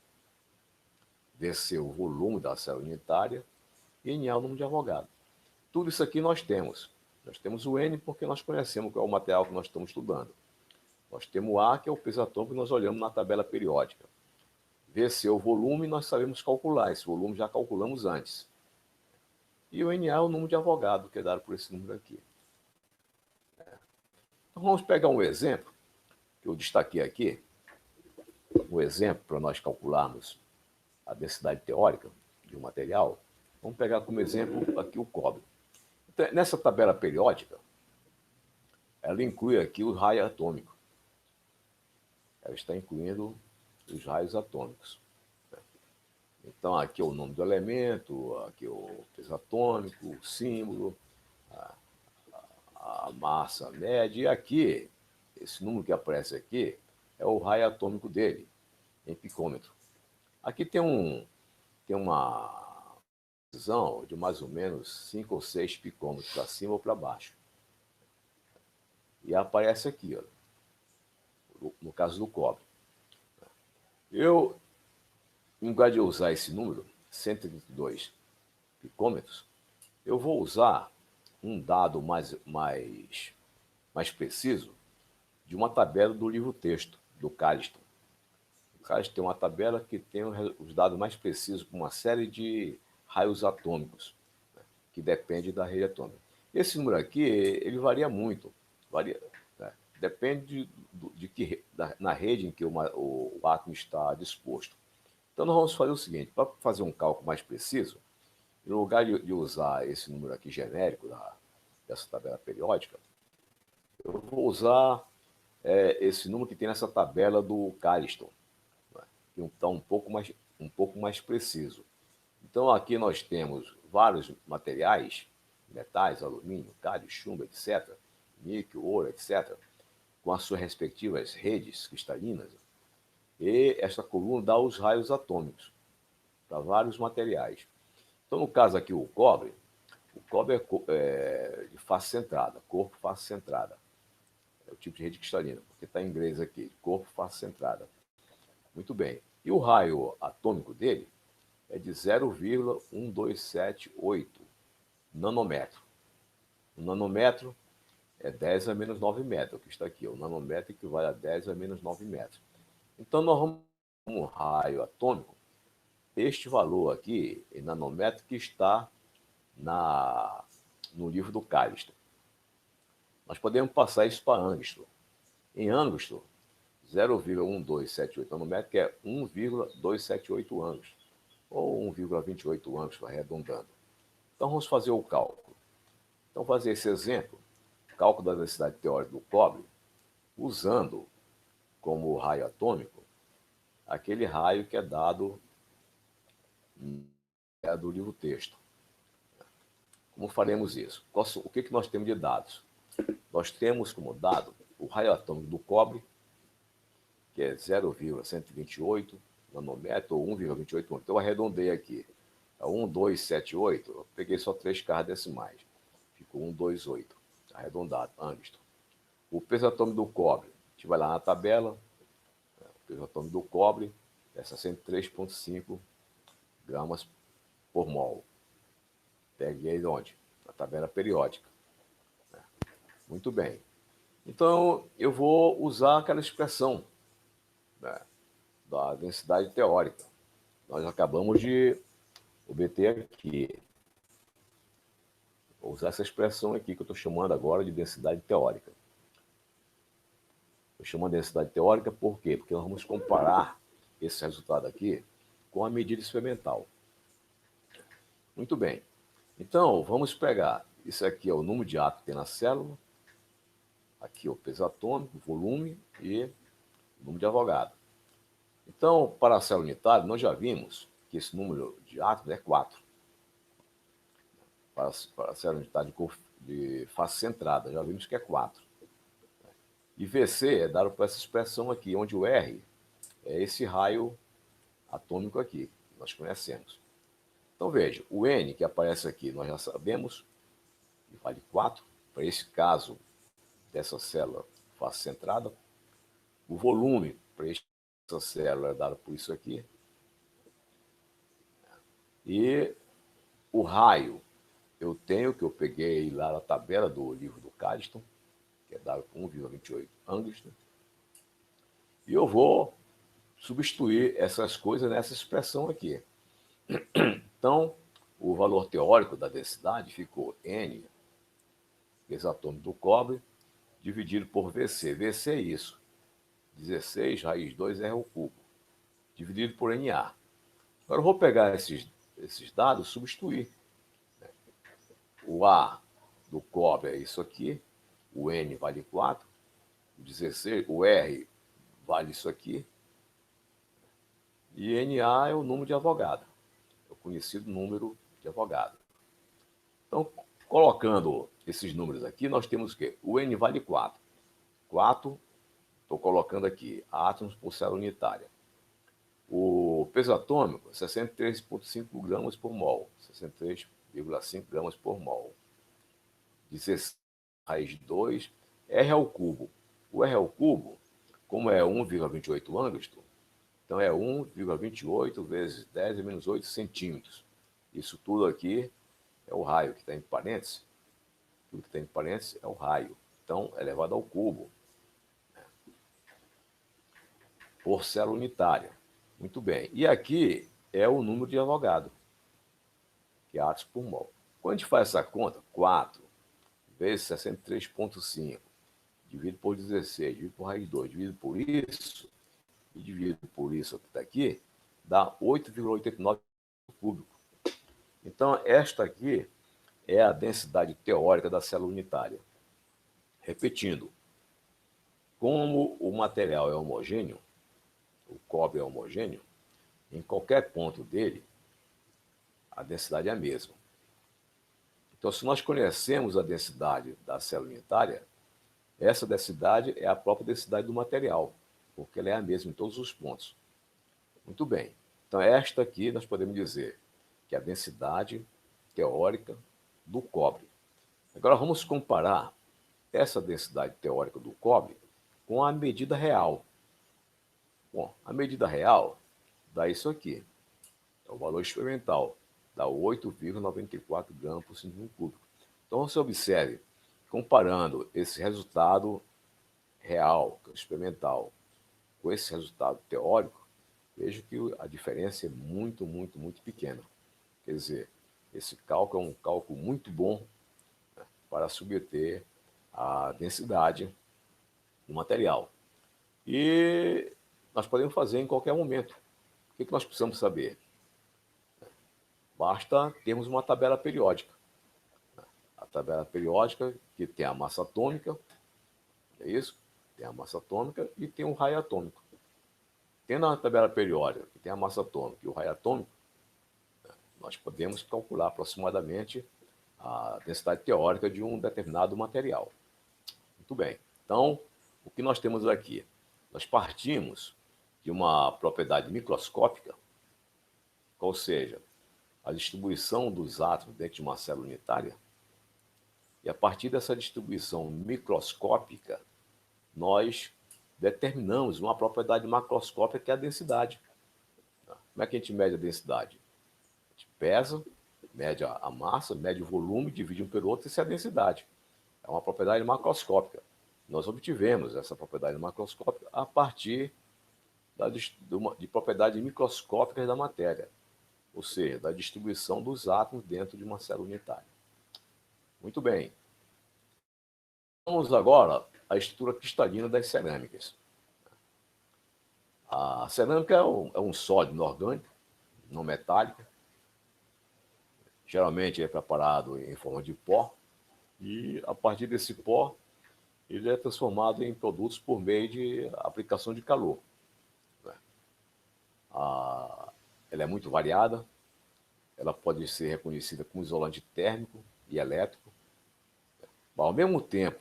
VC, o volume da célula unitária, e Na, o número de Avogadro. Tudo isso aqui nós temos. Nós temos o N porque nós conhecemos qual é o material que nós estamos estudando. Nós temos o A, que é o peso atômico que nós olhamos na tabela periódica. VC, o volume, nós sabemos calcular. Esse volume já calculamos antes. E o Na é o número de Avogadro, que é dado por esse número aqui. Então, vamos pegar um exemplo, que eu destaquei aqui. Um exemplo para nós calcularmos a densidade teórica de um material. Vamos pegar como exemplo aqui o cobre. Então, nessa tabela periódica, ela inclui aqui o raio atômico. Ela está incluindo os raios atômicos. Então, aqui é o nome do elemento, aqui é o peso atômico, o símbolo, a massa média, e aqui, esse número que aparece aqui, é o raio atômico dele, em picômetro. Aqui tem uma precisão de mais ou menos 5 ou 6 picômetros, para cima ou para baixo. E aparece aqui, ó, no caso do cobre. Eu, em lugar de usar esse número, 132 picômetros, eu vou usar um dado mais preciso de uma tabela do livro-texto, do Calliston. O Calliston tem uma tabela que tem os dados mais precisos para uma série de raios atômicos, né, que depende da rede atômica. Esse número aqui, ele varia muito. depende na rede em que o átomo está disposto. Então, nós vamos fazer o seguinte, para fazer um cálculo mais preciso, em lugar de usar esse número aqui genérico dessa tabela periódica, eu vou usar esse número que tem nessa tabela do Calliston, né, que está um pouco mais preciso. Então, aqui nós temos vários materiais, metais, alumínio, cálcio, chumbo, etc., níquel, ouro, etc., com as suas respectivas redes cristalinas, e esta coluna dá os raios atômicos para vários materiais. Então, no caso aqui, o cobre é de face centrada, corpo face centrada. É o tipo de rede cristalina, porque está em inglês aqui, corpo face centrada. Muito bem. E o raio atômico dele é de 0,1278 nanômetro. O nanômetro é 10 a menos 9 metros, que está aqui. O nanômetro equivale a 10 a menos 9 metros. Então, nós vamos um raio atômico, este valor aqui, em nanômetro, que está no livro do Callisto. Nós podemos passar isso para Angstrom. Em Angstrom, 0,1278 nanômetro, que é 1,278 angstrom, ou 1,28 angstrom, arredondando. Então, vamos fazer o cálculo. Então, fazer esse exemplo, cálculo da densidade teórica do cobre, usando como raio atômico aquele raio que é dado do livro-texto. Como faremos isso? O que nós temos de dados? Nós temos como dado o raio atômico do cobre, que é 0,128 nanômetro, ou 1,28. Então, eu arredondei aqui. 1,278, eu peguei só 3 cargas decimais. Ficou 1,28, arredondado, angstrom. O peso atômico do cobre, a gente vai lá na tabela, o peso atômico do cobre é 63,5 gramas por mol. Peguei de onde? Na tabela periódica. Muito bem. Então, eu vou usar aquela expressão, né, da densidade teórica. Nós acabamos de obter aqui. Vou usar essa expressão aqui que eu estou chamando agora de densidade teórica. Eu chamo de densidade teórica por quê? Porque nós vamos comparar esse resultado aqui com a medida experimental. Muito bem. Então, vamos pegar. Isso aqui é o número de átomos que tem na célula. Aqui é o peso atômico, volume e número de Avogadro. Então, para a célula unitária, nós já vimos que esse número de átomos é 4. Para a célula unitária de face centrada, já vimos que é 4. E VC é dado por essa expressão aqui, onde o R é esse raio atômico aqui, que nós conhecemos. Então, veja, o N que aparece aqui, nós já sabemos que vale 4. Para esse caso dessa célula face centrada, o volume para essa célula é dado por isso aqui. E o raio, eu tenho, que eu peguei lá na tabela do livro do Calliston, que é dado por 1,28 angstrom. E eu vou substituir essas coisas nessa expressão aqui. Então, o valor teórico da densidade ficou N, peso atômico do cobre, dividido por VC. VC é isso, 16 raiz 2 R ao cubo, dividido por NA. Agora eu vou pegar esses dados e substituir. O A do cobre é isso aqui, o N vale 4, o R vale isso aqui, e NA é o número de Avogadro, é o conhecido número de Avogadro. Então, colocando esses números aqui, nós temos o quê? O N vale 4. 4, estou colocando aqui, átomos por célula unitária. O peso atômico, 63,5 gramas por mol. 63,5 gramas por mol. 16 raiz 2, R ao cubo. O R ao cubo, como é 1,28 angstrom, então é 1,28 vezes 10 a menos 8 centímetros. Isso tudo aqui é o raio que está em parênteses. Tudo que está em parênteses é o raio. Então, é elevado ao cubo, né, por célula unitária. Muito bem. E aqui é o número de Avogadro, que é átomos por mol. Quando a gente faz essa conta, 4 vezes 63,5 dividido por 16, dividido por raiz de 2, dividido por isso, e dividido por isso daqui, dá 8,89 cúbico. Então, esta aqui é a densidade teórica da célula unitária. Repetindo, como o material é homogêneo, o cobre é homogêneo, em qualquer ponto dele, a densidade é a mesma. Então, se nós conhecemos a densidade da célula unitária, essa densidade é a própria densidade do material, porque ela é a mesma em todos os pontos. Muito bem. Então, esta aqui nós podemos dizer que é a densidade teórica do cobre. Agora, vamos comparar essa densidade teórica do cobre com a medida real. Bom, a medida real dá isso aqui. É o valor experimental. Dá 8,94 gramas por centímetro cúbico. Então, você observe, comparando esse resultado real, experimental, com esse resultado teórico, vejo que a diferença é muito, muito, muito pequena. Quer dizer, esse cálculo é um cálculo muito bom, né, para subter a densidade do material. E nós podemos fazer em qualquer momento. O que nós precisamos saber? Basta termos uma tabela periódica. A tabela periódica que tem a massa atômica, é isso? Tem a massa atômica e tem o raio atômico. Tendo a tabela periódica que tem a massa atômica e o raio atômico, nós podemos calcular aproximadamente a densidade teórica de um determinado material. Muito bem. Então, o que nós temos aqui? Nós partimos de uma propriedade microscópica, ou seja, a distribuição dos átomos dentro de uma célula unitária, e a partir dessa distribuição microscópica, nós determinamos uma propriedade macroscópica que é a densidade. Como é que a gente mede a densidade? A gente pesa, mede a massa, mede o volume, divide um pelo outro, isso é a densidade. É uma propriedade macroscópica. Nós obtivemos essa propriedade macroscópica a partir de propriedades microscópicas da matéria, ou seja, da distribuição dos átomos dentro de uma célula unitária. Muito bem. Vamos agora à estrutura cristalina das cerâmicas. A cerâmica é um sólido inorgânico, não metálico. Geralmente é preparado em forma de pó e, a partir desse pó, ele é transformado em produtos por meio de aplicação de calor. Ela é muito variada, ela pode ser reconhecida como isolante térmico e elétrico. Mas, ao mesmo tempo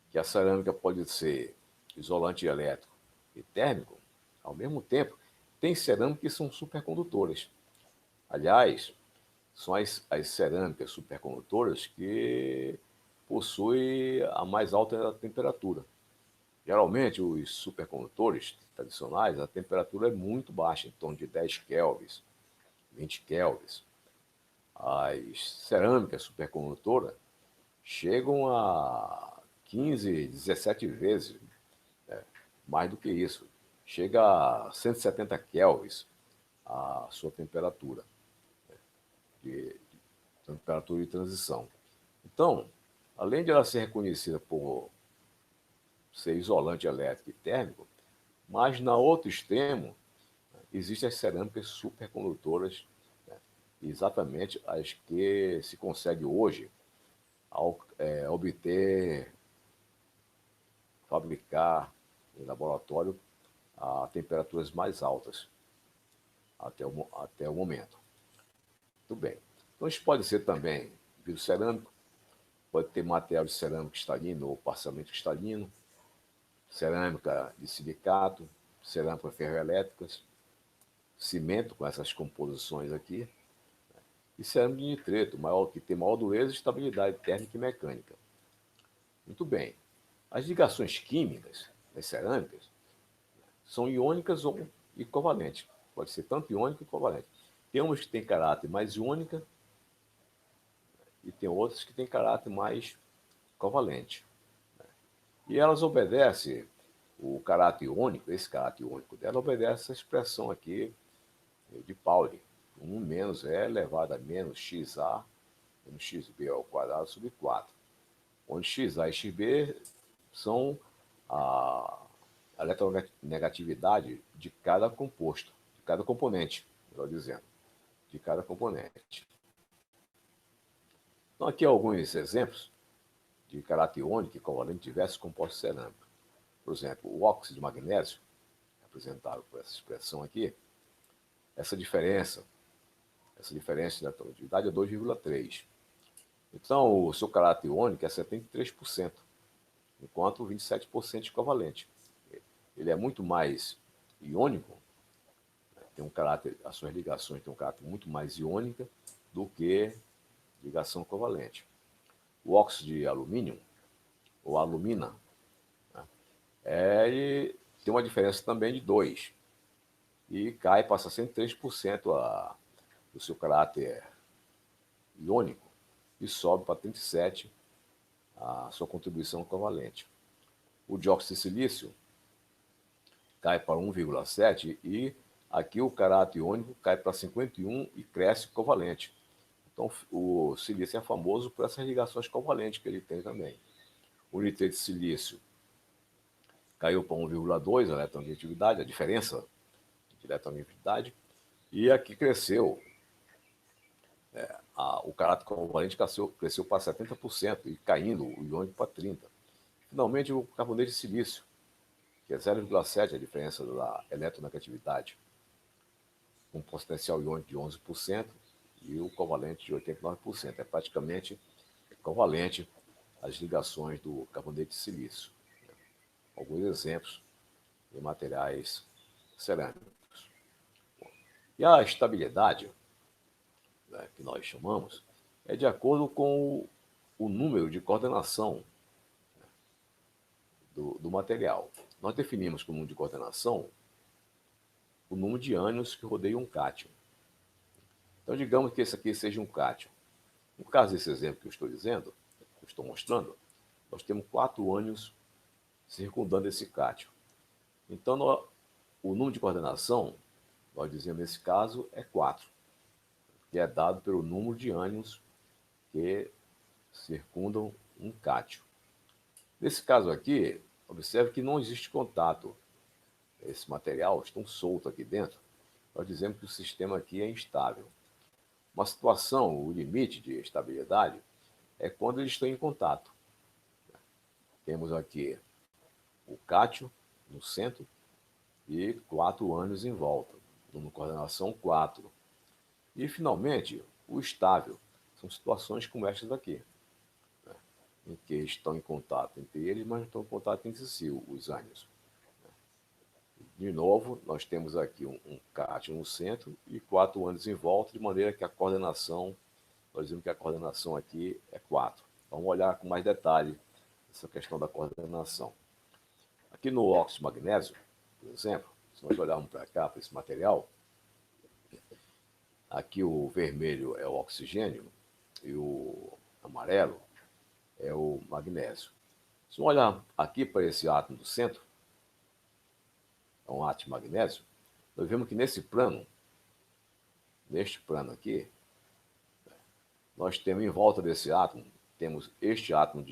que a cerâmica pode ser isolante elétrico e térmico, ao mesmo tempo, tem cerâmicas que são supercondutoras. Aliás, são as cerâmicas supercondutoras que possuem a mais alta temperatura. Geralmente, os supercondutores tradicionais, a temperatura é muito baixa, em torno de 10 kelvins, 20 kelvins. As cerâmicas supercondutoras chegam a 15, 17 vezes, né, mais do que isso. Chega a 170 kelvins a sua temperatura, né, de temperatura de transição. Então, além de ela ser reconhecida por ser isolante elétrico e térmico, mas na outro extremo existem as cerâmicas supercondutoras, né, exatamente as que se consegue hoje obter, fabricar em laboratório a temperaturas mais altas até o momento. Muito bem. Então, isso pode ser também vidro cerâmico, pode ter material de cerâmico cristalino ou parcialmente cristalino, cerâmica de silicato, cerâmica ferroelétricas, cimento com essas composições aqui, e cerâmica de nitreto, que tem maior dureza e estabilidade térmica e mecânica. Muito bem. As ligações químicas das cerâmicas são iônicas e covalentes. Pode ser tanto iônica e covalente. Tem umas que têm caráter mais iônica e tem outras que têm caráter mais covalente. E elas obedecem o caráter iônico, esse caráter iônico dela obedece essa expressão aqui de Pauli. 1 menos E elevado a menos XA menos XB ao quadrado sobre 4. Onde XA e XB são a eletronegatividade de cada composto, de cada componente, melhor dizendo, de cada componente. Então, aqui alguns exemplos de caráter iônico e covalente de diversos compostos cerâmicos. Por exemplo, o óxido de magnésio, representado por essa expressão aqui, essa diferença de eletronegatividade é 2,3. Então, o seu caráter iônico é 73%, enquanto 27% é covalente. Ele é muito mais iônico, tem um caráter, as suas ligações têm um caráter muito mais iônica do que ligação covalente. O óxido de alumínio, ou alumina, né, ele tem uma diferença também de 2 e passa a 103% do seu caráter iônico e sobe para 37% a sua contribuição covalente. O dióxido de silício cai para 1,7 e aqui o caráter iônico cai para 51 e cresce covalente. Então, o silício é famoso por essas ligações covalentes que ele tem também. O nitrito de silício caiu para 1,2 a eletronegatividade, a diferença de eletronegatividade, e aqui cresceu, o caráter covalente cresceu para 70% e caindo o iônico para 30%. Finalmente, o carboneto de silício, que é 0,7 a diferença da eletronegatividade, com potencial iônico de 11% e o covalente de 89%. É praticamente covalente as ligações do carboneto de silício. Alguns exemplos de materiais cerâmicos. E a estabilidade, né, que nós chamamos, é de acordo com o número de coordenação, né, do material. Nós definimos como número de coordenação o número de ânions que rodeiam um cátion. Então, digamos que esse aqui seja um cátion. No caso desse exemplo que eu estou dizendo, que eu estou mostrando, nós temos 4 ânions circundando esse cátion. Então, o número de coordenação, nós dizemos nesse caso, é 4, que é dado pelo número de ânions que circundam um cátion. Nesse caso aqui, observe que não existe contato. Esse material está solto aqui dentro. Nós dizemos que o sistema aqui é instável. Uma situação, o limite de estabilidade, é quando eles estão em contato. Temos aqui o cátion no centro e 4 ânions em volta. Numa coordenação 4. E, finalmente, o estável. São situações como estas aqui, né, em que estão em contato entre eles, mas não estão em contato entre si, os ânions. De novo, nós temos aqui um cátion no centro e 4 ânions em volta, de maneira que a coordenação, nós dizemos que a coordenação aqui é 4. Vamos olhar com mais detalhe essa questão da coordenação. Aqui no óxido de magnésio, por exemplo, se nós olharmos para cá, para esse material, aqui o vermelho é o oxigênio e o amarelo é o magnésio. Se nós olhar aqui para esse átomo do centro, é um átomo de magnésio, nós vemos que neste plano aqui, nós temos em volta desse átomo, temos este átomo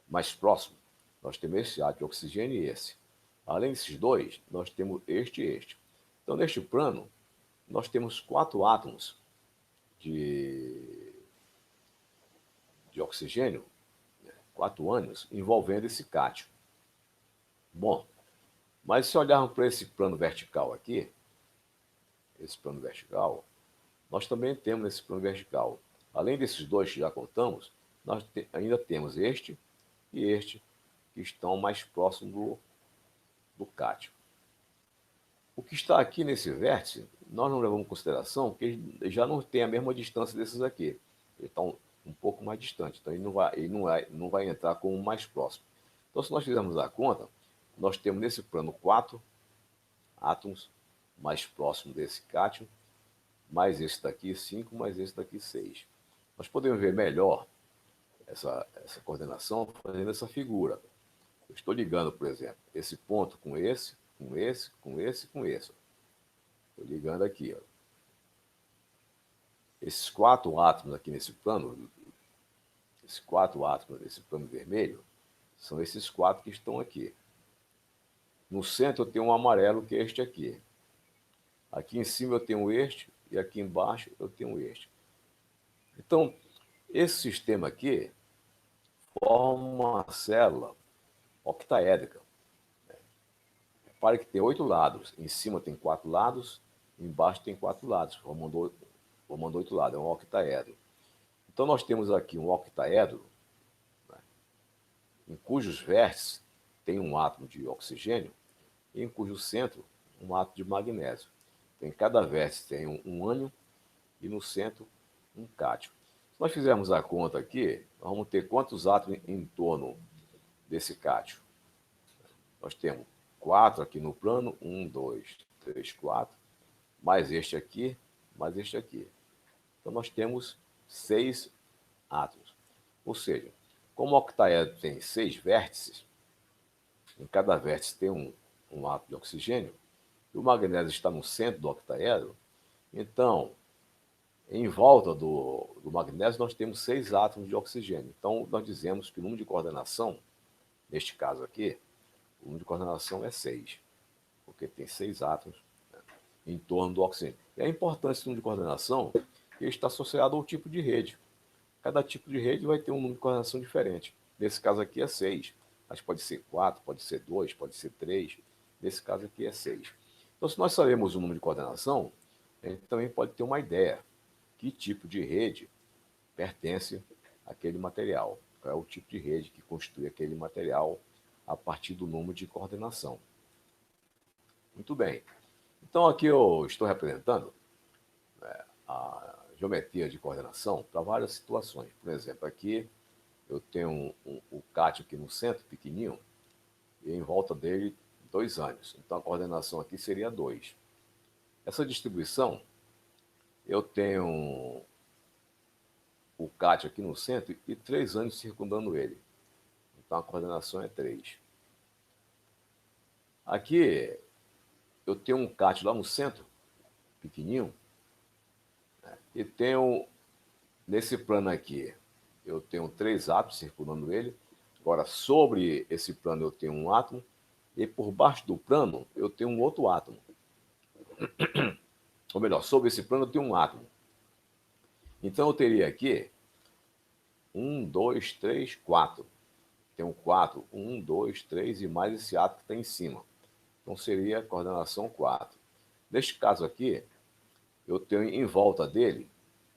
mais próximo, nós temos esse átomo de oxigênio e esse. Além desses dois, nós temos este e este. Então, neste plano, nós temos 4 átomos de oxigênio, 4 ânions, envolvendo esse cátion. Bom, mas se olharmos para esse plano vertical aqui, nós também temos nesse plano vertical, além desses dois que já contamos, nós ainda temos este e este, que estão mais próximos do cátion. O que está aqui nesse vértice, nós não levamos em consideração que ele já não tem a mesma distância desses aqui. Ele está um pouco mais distante, então ele não vai entrar como o mais próximo. Então, se nós fizermos a conta, nós temos nesse plano 4 átomos mais próximos desse cátion, mais esse daqui 5, mais esse daqui 6. Nós podemos ver melhor essa coordenação fazendo essa figura. Eu estou ligando, por exemplo, esse ponto com esse, com esse, com esse, com esse. Estou ligando aqui. Ó. Esses 4 átomos aqui nesse plano, esses 4 átomos desse plano vermelho, São esses 4 que estão aqui. No centro eu tenho um amarelo, que é este aqui. Aqui em cima eu tenho este, e aqui embaixo eu tenho este. Então, esse sistema aqui forma uma célula octaédrica. Repare que tem 8 lados. Em cima tem 4 lados, embaixo tem 4 lados, formando 8 lados. É um octaedro. Então, nós temos aqui um octaedro, né, em cujos vértices tem um átomo de oxigênio e em cujo centro um átomo de magnésio. Em cada vértice tem um ânion e no centro um cátion. Se nós fizermos a conta aqui, nós vamos ter quantos átomos em torno desse cátion? Nós temos 4 aqui no plano, 1, 2, 3, 4, mais este aqui, mais este aqui. Então nós temos 6 átomos. Ou seja, como o octaedro tem 6 vértices, em cada vértice tem um átomo de oxigênio, e o magnésio está no centro do octaedro, então, em volta do magnésio, nós temos 6 átomos de oxigênio. Então, nós dizemos que o número de coordenação, neste caso aqui, o número de coordenação é 6, porque tem 6 átomos, né, em torno do oxigênio. E a importância do número de coordenação é que ele está associado ao tipo de rede. Cada tipo de rede vai ter um número de coordenação diferente. Nesse caso aqui é 6, mas pode ser 4, pode ser 2, pode ser 3. Nesse caso aqui é 6. Então, se nós sabemos o número de coordenação, a gente também pode ter uma ideia que tipo de rede pertence àquele material. Qual é o tipo de rede que constitui aquele material a partir do número de coordenação. Muito bem. Então, aqui eu estou representando, né, a geometria de coordenação para várias situações. Por exemplo, aqui eu tenho o cátion aqui no centro, pequenininho, e em volta dele 2 ânions. Então, a coordenação aqui seria 2. Essa distribuição, eu tenho o cátion aqui no centro e 3 ânions circundando ele. Então, a coordenação é 3. Aqui, eu tenho um cátion lá no centro, pequenininho, né, e tenho, nesse plano aqui, eu tenho 3 átomos circulando ele. Agora, sobre esse plano eu tenho um átomo, e por baixo do plano eu tenho um outro átomo. Ou melhor, sobre esse plano eu tenho um átomo. Então, eu teria aqui 1, 2, 3, 4. Tenho 4, 1, 2, 3 e mais esse átomo que está em cima. Então, seria a coordenação 4. Neste caso aqui, eu tenho em volta dele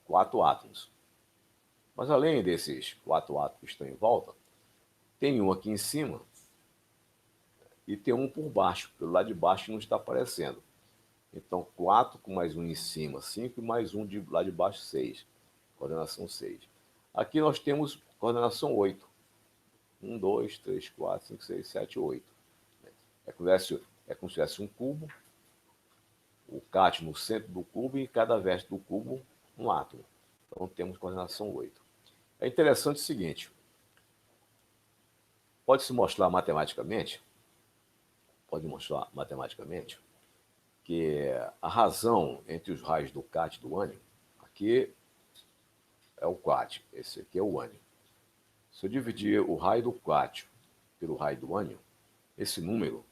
4 átomos. Mas além desses 4 átomos que estão em volta, tem um aqui em cima e tem um por baixo, pelo lado de baixo não está aparecendo. Então, 4 com mais um em cima, 5 e mais um de lá de baixo, 6. Coordenação 6. Aqui nós temos coordenação 8. 1, 2, 3, 4, 5, 6, 7, 8. É como se tivesse um cubo, o cátion no centro do cubo e em cada vértice do cubo um átomo. Então, temos coordenação 8. É interessante o seguinte, pode mostrar matematicamente que a razão entre os raios do cátion e do ânion, aqui é o cátion, esse aqui é o ânion. Se eu dividir o raio do cátion pelo raio do ânion, esse número,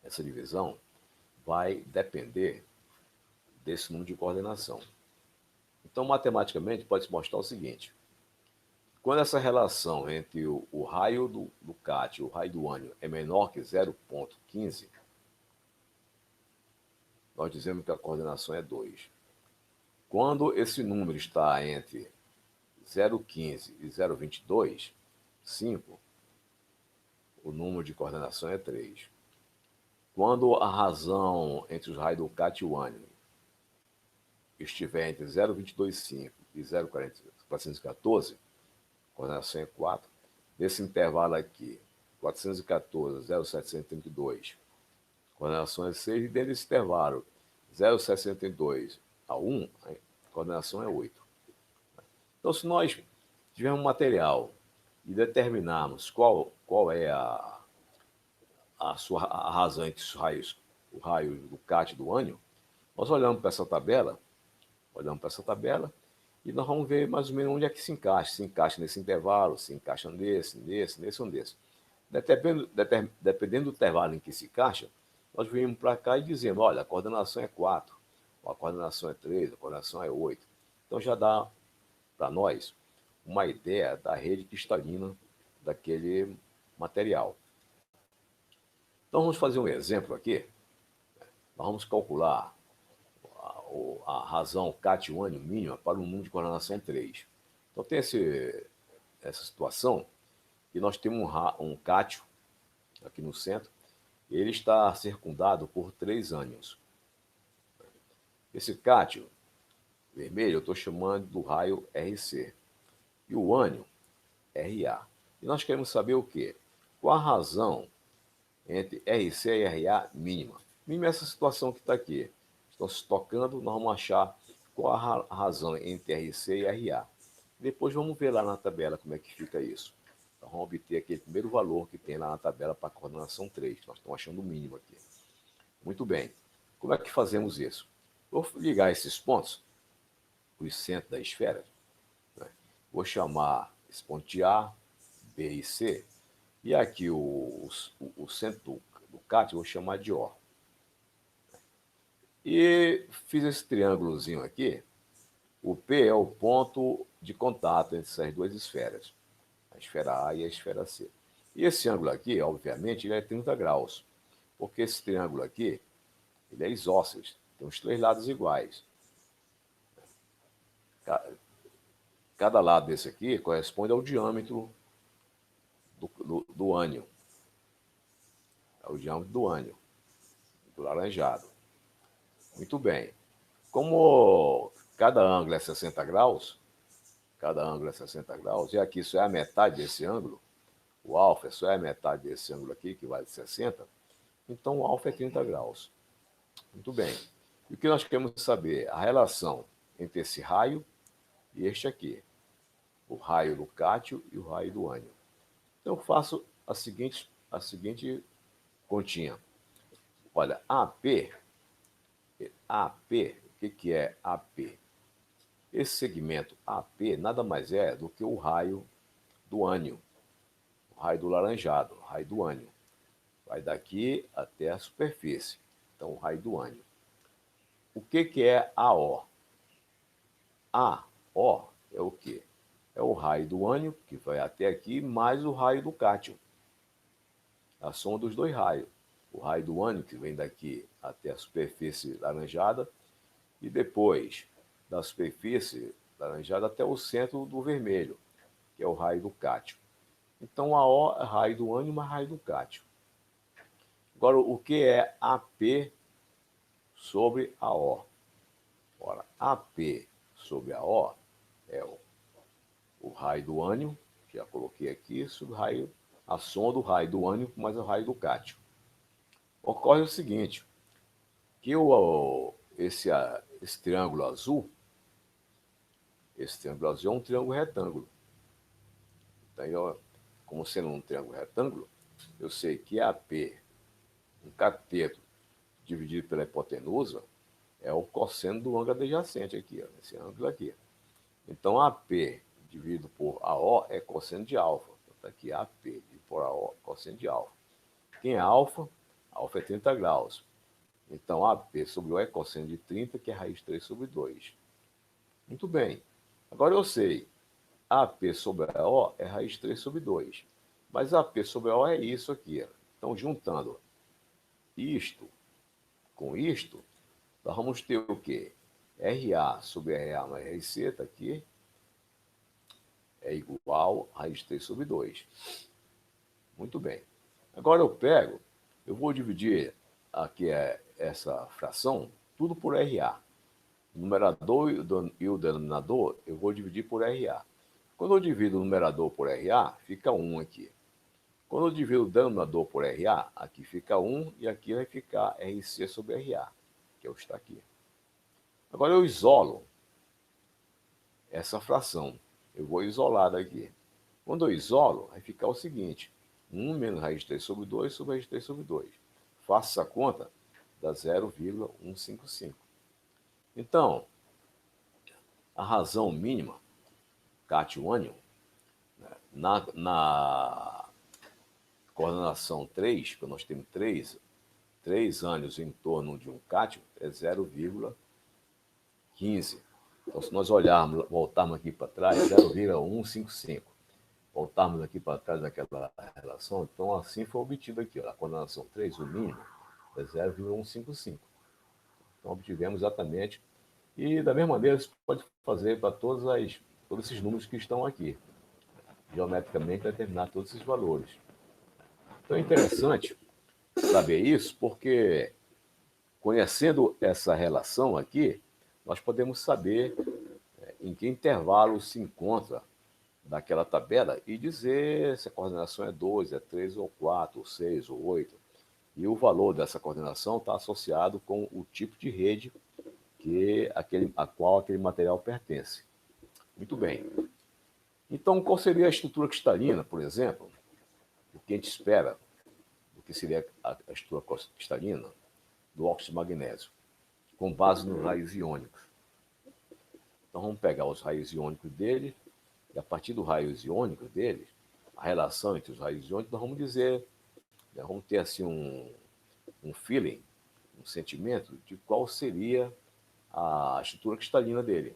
essa divisão, vai depender desse número de coordenação. Então, matematicamente, pode se mostrar o seguinte, quando essa relação entre o raio do cátion e o raio do ânion é menor que 0,15, nós dizemos que a coordenação é 2. Quando esse número está entre 0,15 e 0,22, 5, o número de coordenação é 3. Quando a razão entre os raios do cátion e o ânion estiver entre 0,225 e 0,414, a coordenação é 4. Nesse intervalo aqui, 414, 0,732, a coordenação é 6. E dentro desse intervalo, 0,62 a 1, a coordenação é 8. Então, se nós tivermos um material e determinarmos qual é a razão entre os raios, o raio do cátion e do ânion, nós olhamos para essa tabela E nós vamos ver mais ou menos onde é que se encaixa. Se encaixa nesse intervalo, se encaixa nesse ou nesse. Dependendo do intervalo em que se encaixa, nós vimos para cá e dizemos, olha, a coordenação é 4, a coordenação é 3, a coordenação é 8. Então já dá para nós uma ideia da rede cristalina daquele material. Então vamos fazer um exemplo aqui. Nós vamos calcular a razão cátion-ânion mínima para um número de coordenação 3. Então tem essa situação que nós temos um cátion aqui no centro, e ele está circundado por 3 ânions. Esse cátion vermelho eu estou chamando do raio RC, e o ânion RA. E nós queremos saber o quê? Qual a razão entre RC e RA mínima? Mínima é essa situação que está aqui. Estão se tocando, nós vamos achar qual a razão entre RC e RA. Depois vamos ver lá na tabela como é que fica isso. Então vamos obter aquele primeiro valor que tem lá na tabela para a coordenação 3. Nós estamos achando o mínimo aqui. Muito bem. Como é que fazemos isso? Vou ligar esses pontos, os centros da esfera. Né? Vou chamar esse ponto de A, B e C. E aqui o centro do cátion eu vou chamar de O. E fiz esse triângulozinho aqui. O P é o ponto de contato entre essas duas esferas, a esfera A e a esfera C. E esse ângulo aqui, obviamente, ele é 30 graus, porque esse triângulo aqui, ele é isósceles, tem os 3 lados iguais. Cada lado desse aqui corresponde ao diâmetro do ânion. É o diâmetro do ânion, do laranjado. Muito bem. Como cada ângulo é 60 graus, e aqui só é a metade desse ângulo, o alfa só é a metade desse ângulo aqui, que vale 60, então o alfa é 30 graus. Muito bem. E o que nós queremos saber? A relação entre esse raio e este aqui. O raio do cátion e o raio do ânion. Então eu faço a seguinte continha. Olha, AP, o que é AP? Esse segmento AP nada mais é do que o raio do ânion, o raio do laranjado, o raio do ânion. Vai daqui até a superfície. Então, o raio do ânion. O que é AO? AO é o quê? É o raio do ânion, que vai até aqui, mais o raio do cátion. A soma dos dois raios. O raio do ânion, que vem daqui até a superfície laranjada, e depois da superfície laranjada até o centro do vermelho, que é o raio do cátion. Então, AO é raio do ânion mais raio do cátion. Agora, o que é AP sobre AO? Ora, AP sobre AO é o raio do ânion, que já coloquei aqui, sobre a soma do raio do ânion mais o raio do cátion. Ocorre o seguinte, que esse triângulo azul, é um triângulo retângulo. Então, como sendo um triângulo retângulo, eu sei que AP, um cateto dividido pela hipotenusa, é o cosseno do ângulo adjacente aqui, ó, esse ângulo aqui. Então, AP dividido por AO é cosseno de alfa. Então, aqui AP dividido por AO, cosseno de alfa. Quem é alfa? Alfa é 30 graus. Então, AP sobre O é cosseno de 30, que é raiz 3 sobre 2. Muito bem. Agora eu sei, AP sobre AO é raiz 3 sobre 2. Mas AP sobre AO é isso aqui. Ó. Então, juntando isto com isto, nós vamos ter o quê? RA sobre RA mais RC, está aqui, é igual a raiz 3 sobre 2. Muito bem. Agora eu vou dividir aqui essa fração, tudo por RA. O numerador e o denominador eu vou dividir por RA. Quando eu divido o numerador por RA, fica 1 aqui. Quando eu divido o denominador por RA, aqui fica 1 e aqui vai ficar RC sobre RA, que é o que está aqui. Agora eu isolo essa fração. Eu vou isolar daqui. Quando eu isolo, vai ficar o seguinte. 1 menos raiz 3 sobre 2 sobre raiz 3 sobre 2. Faço essa conta, dá 0,155. Então, a razão mínima, cátion ânion, na coordenação 3, que nós temos três ânions em torno de um cátion, é 0,15. Então, se nós olharmos, voltarmos aqui para trás, 0,155. Voltarmos aqui para trás daquela relação, então assim foi obtido aqui, ó, a coordenação 3, o mínimo, é 0,155. Então, obtivemos exatamente. E, da mesma maneira, você pode fazer para todos esses números que estão aqui. Geometricamente, determinar todos esses valores. Então, é interessante saber isso, porque, conhecendo essa relação aqui, nós podemos saber em que intervalo se encontra daquela tabela e dizer se a coordenação é 2, é 3 ou 4, ou 6 ou 8. E o valor dessa coordenação está associado com o tipo de rede a qual aquele material pertence. Muito bem. Então, qual seria a estrutura cristalina, por exemplo? O que a gente espera do que seria a estrutura cristalina do óxido de magnésio, com base nos raios iônicos. Então, vamos pegar os raios iônicos dele, e a partir dos raios iônicos dele, a relação entre os raios iônicos, nós vamos dizer, vamos ter assim um feeling, um sentimento de qual seria a estrutura cristalina dele,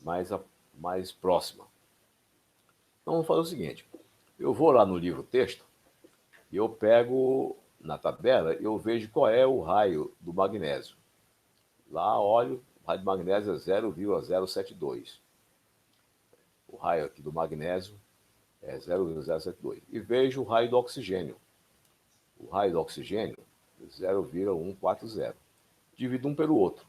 mais próxima. Então, vamos fazer o seguinte, eu vou lá no livro texto, e eu pego na tabela, eu vejo qual é o raio do magnésio. Lá, olho, o raio do magnésio é 0,072. O raio aqui do magnésio é 0,072. E vejo o raio do oxigênio. O raio do oxigênio é 0,140. Divido um pelo outro.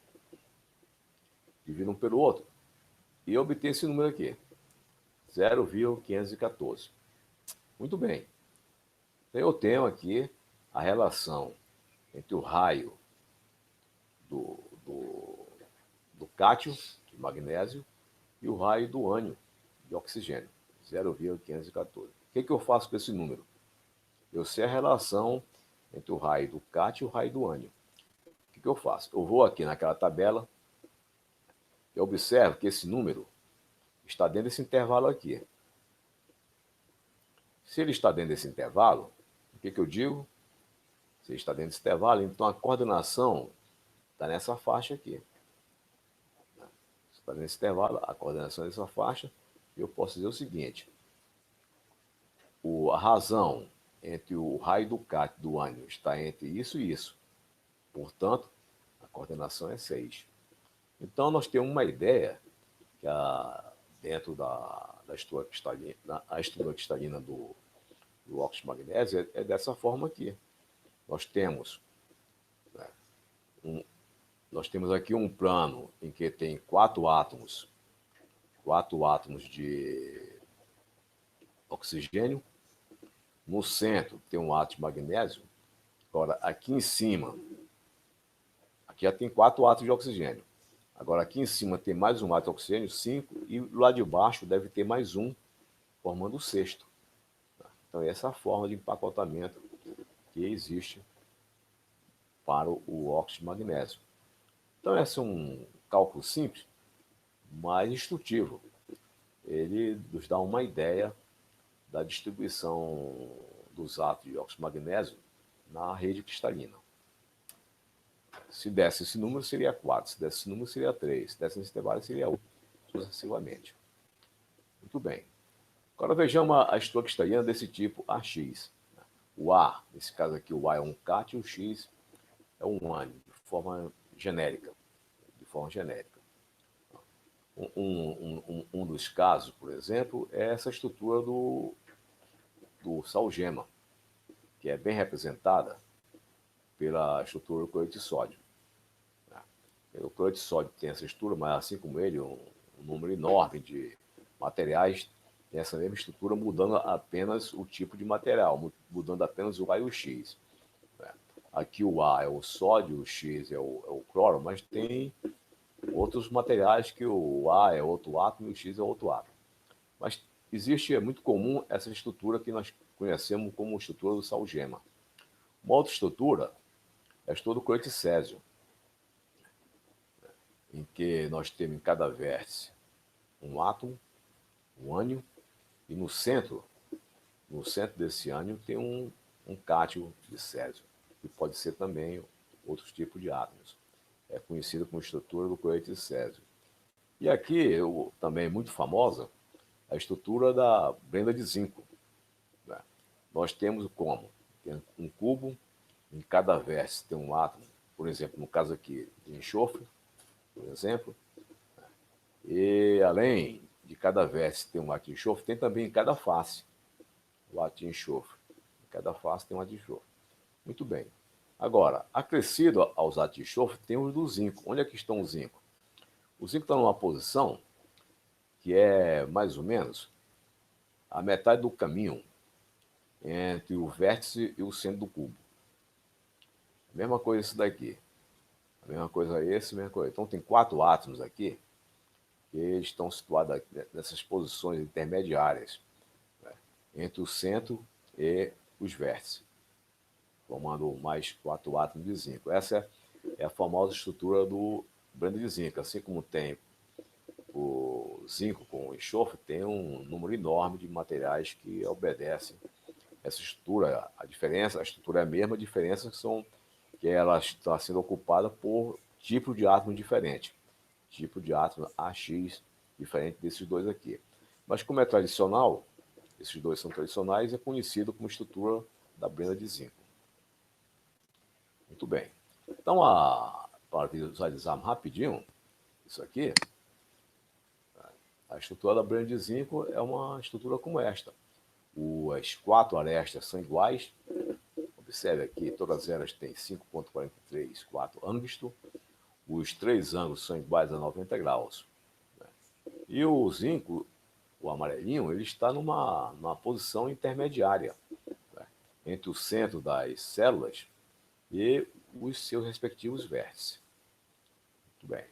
E obtenho esse número aqui. 0,514. Muito bem. Então, eu tenho aqui a relação entre o raio do cátion, de magnésio, e o raio do ânion, de oxigênio, 0,514. O que eu faço com esse número? Eu sei a relação entre o raio do cátion e o raio do ânion. O que eu faço? Eu vou aqui naquela tabela, eu observo que esse número está dentro desse intervalo aqui. Se ele está dentro desse intervalo, o que eu digo? Se ele está dentro desse intervalo, então a coordenação está nessa faixa aqui. Se está nesse intervalo, a coordenação é nessa faixa, eu posso dizer o seguinte. A razão entre o raio do cátion e do ânion está entre isso e isso. Portanto, a coordenação é 6. Então, nós temos uma ideia que dentro da estrutura cristalina do óxido de magnésio é dessa forma aqui. Nós temos aqui um plano em que tem quatro átomos de oxigênio. No centro tem um átomo de magnésio. Agora, aqui em cima, aqui já tem 4 átomos de oxigênio. Agora, aqui em cima tem mais um átomo de oxigênio, 5, e lá de baixo deve ter mais um, formando o sexto. Então, essa é a forma de empacotamento que existe para o óxido de magnésio. Então, esse é um cálculo simples, mas instrutivo. Ele nos dá uma ideia da distribuição dos átomos de óxido de magnésio na rede cristalina. Se desse esse número, seria 4. Se desse esse número, seria 3. Se desse esse intervalo, seria 1, sucessivamente. Muito bem. Agora vejamos a estrutura cristalina desse tipo AX. O A, nesse caso aqui, o A é um cátion, o X é um ânion, de forma genérica. Um dos casos, por exemplo, é essa estrutura do salgema, que é bem representada pela estrutura do cloreto de sódio. O cloreto de sódio tem essa estrutura, mas assim como ele, um número enorme de materiais tem essa mesma estrutura, mudando apenas o tipo de material, mudando apenas o raio-x. Aqui o A é o sódio, o X é o cloro, mas tem outros materiais que o A é outro átomo e o X é outro átomo. Mas é muito comum essa estrutura que nós conhecemos como estrutura do salgema. Uma outra estrutura é a estrutura do cloreto de césio, em que nós temos em cada vértice um átomo, um ânion, e no centro desse ânion tem um cátion de césio, que pode ser também outros tipos de átomos. É conhecido como estrutura do cloreto de césio. E aqui, também muito famosa, a estrutura da brenda de zinco. Né? Nós temos como? Tem um cubo, em cada vértice tem um átomo, por exemplo, no caso aqui, de enxofre, por exemplo, e além de cada vértice ter um átomo de enxofre, tem também em cada face o átomo de enxofre. Em cada face tem um átomo de enxofre. Muito bem. Agora, acrescido aos átomos de enxofre, tem os do zinco. Onde é que estão os zinco? O zinco está numa posição que é mais ou menos a metade do caminho entre o vértice e o centro do cubo. A mesma coisa esse daqui. A mesma coisa esse, a mesma coisa. Então tem 4 átomos aqui que estão situados aqui nessas posições intermediárias, né, entre o centro e os vértices, formando mais 4 átomos de zinco. Essa é a famosa estrutura do brando de zinco. Assim como tem o zinco com o enxofre, tem um número enorme de materiais que obedecem essa estrutura. A estrutura é a mesma, a diferença são que ela está sendo ocupada por tipo de átomo diferente. Tipo de átomo AX diferente desses dois aqui. Mas como é tradicional, esses dois são tradicionais, é conhecido como estrutura da brenda de zinco. Muito bem. Então, para visualizarmos rapidinho isso aqui, a estrutura da brenda de zinco é uma estrutura como esta. As 4 arestas são iguais. Observe aqui, todas elas têm 5,434 ângstrom. Os 3 ângulos são iguais a 90 graus. E o zinco, o amarelinho, ele está numa posição intermediária, né, entre o centro das células e os seus respectivos vértices. Muito bem.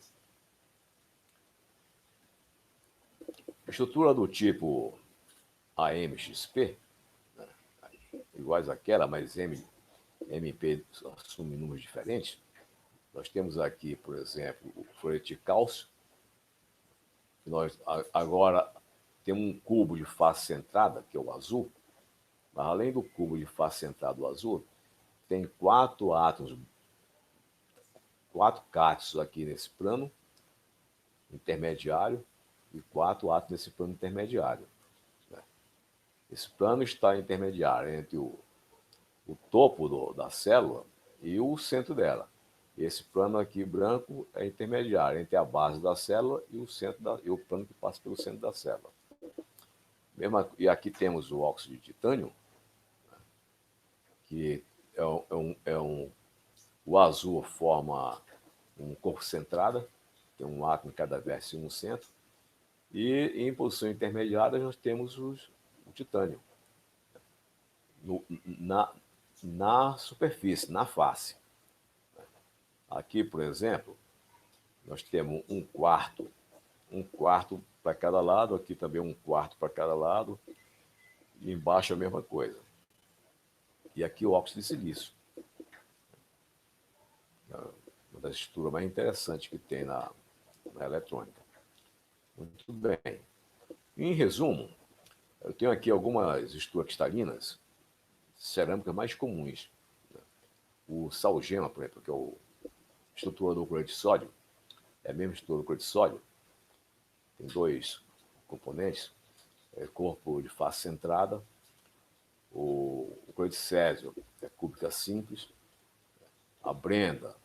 Estrutura do tipo AMXP, né, iguais àquela, mas MP assume números diferentes. Nós temos aqui, por exemplo, o fluoreto de cálcio. Nós agora temos um cubo de face centrada, que é o azul, mas além do cubo de face centrada do azul, tem 4 átomos, 4 cátions aqui nesse plano intermediário e 4 átomos nesse plano intermediário. Esse plano está intermediário entre o topo da célula e o centro dela. Esse plano aqui branco é intermediário entre a base da célula e o plano que passa pelo centro da célula. E aqui temos o óxido de titânio, que o azul forma um corpo centrada, tem um átomo em cada vértice e um centro. E em posição intermediária nós temos o titânio na superfície, na face. Aqui, por exemplo, nós temos um quarto para cada lado, aqui também um quarto para cada lado, e embaixo a mesma coisa. E aqui o óxido de silício. Uma das estruturas mais interessantes que tem na eletrônica. Muito bem. Em resumo, eu tenho aqui algumas estruturas cristalinas, cerâmicas mais comuns. O salgema, por exemplo, que é a estrutura do cloreto de sódio, é a mesma estrutura do cloreto de sódio. Tem 2 componentes, corpo de face centrada. O cloreto de césio é cúbica simples. A brenda,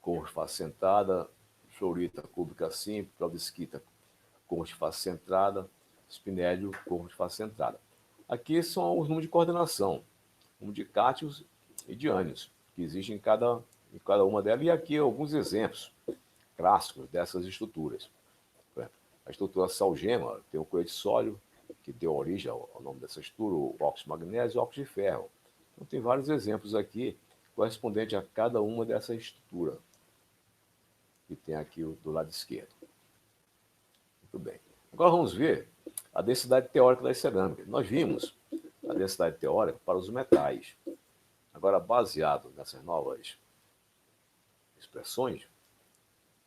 corpo de face centrada. Fluorita, cúbica simples. Perovskita, corpo de face centrada. Spinédio, corpo de face centrada. Aqui são os números de coordenação, número de cátions e de ânions, que existem em cada uma delas. E aqui alguns exemplos clássicos dessas estruturas. A estrutura salgema tem o cloreto de sódio, que deu origem ao nome dessa estrutura, o óxido de magnésio e o óxido de ferro. Então, tem vários exemplos aqui correspondentes a cada uma dessas estruturas, que tem aqui do lado esquerdo. Muito bem. Agora vamos ver a densidade teórica das cerâmicas. Nós vimos a densidade teórica para os metais. Agora, baseado nessas novas expressões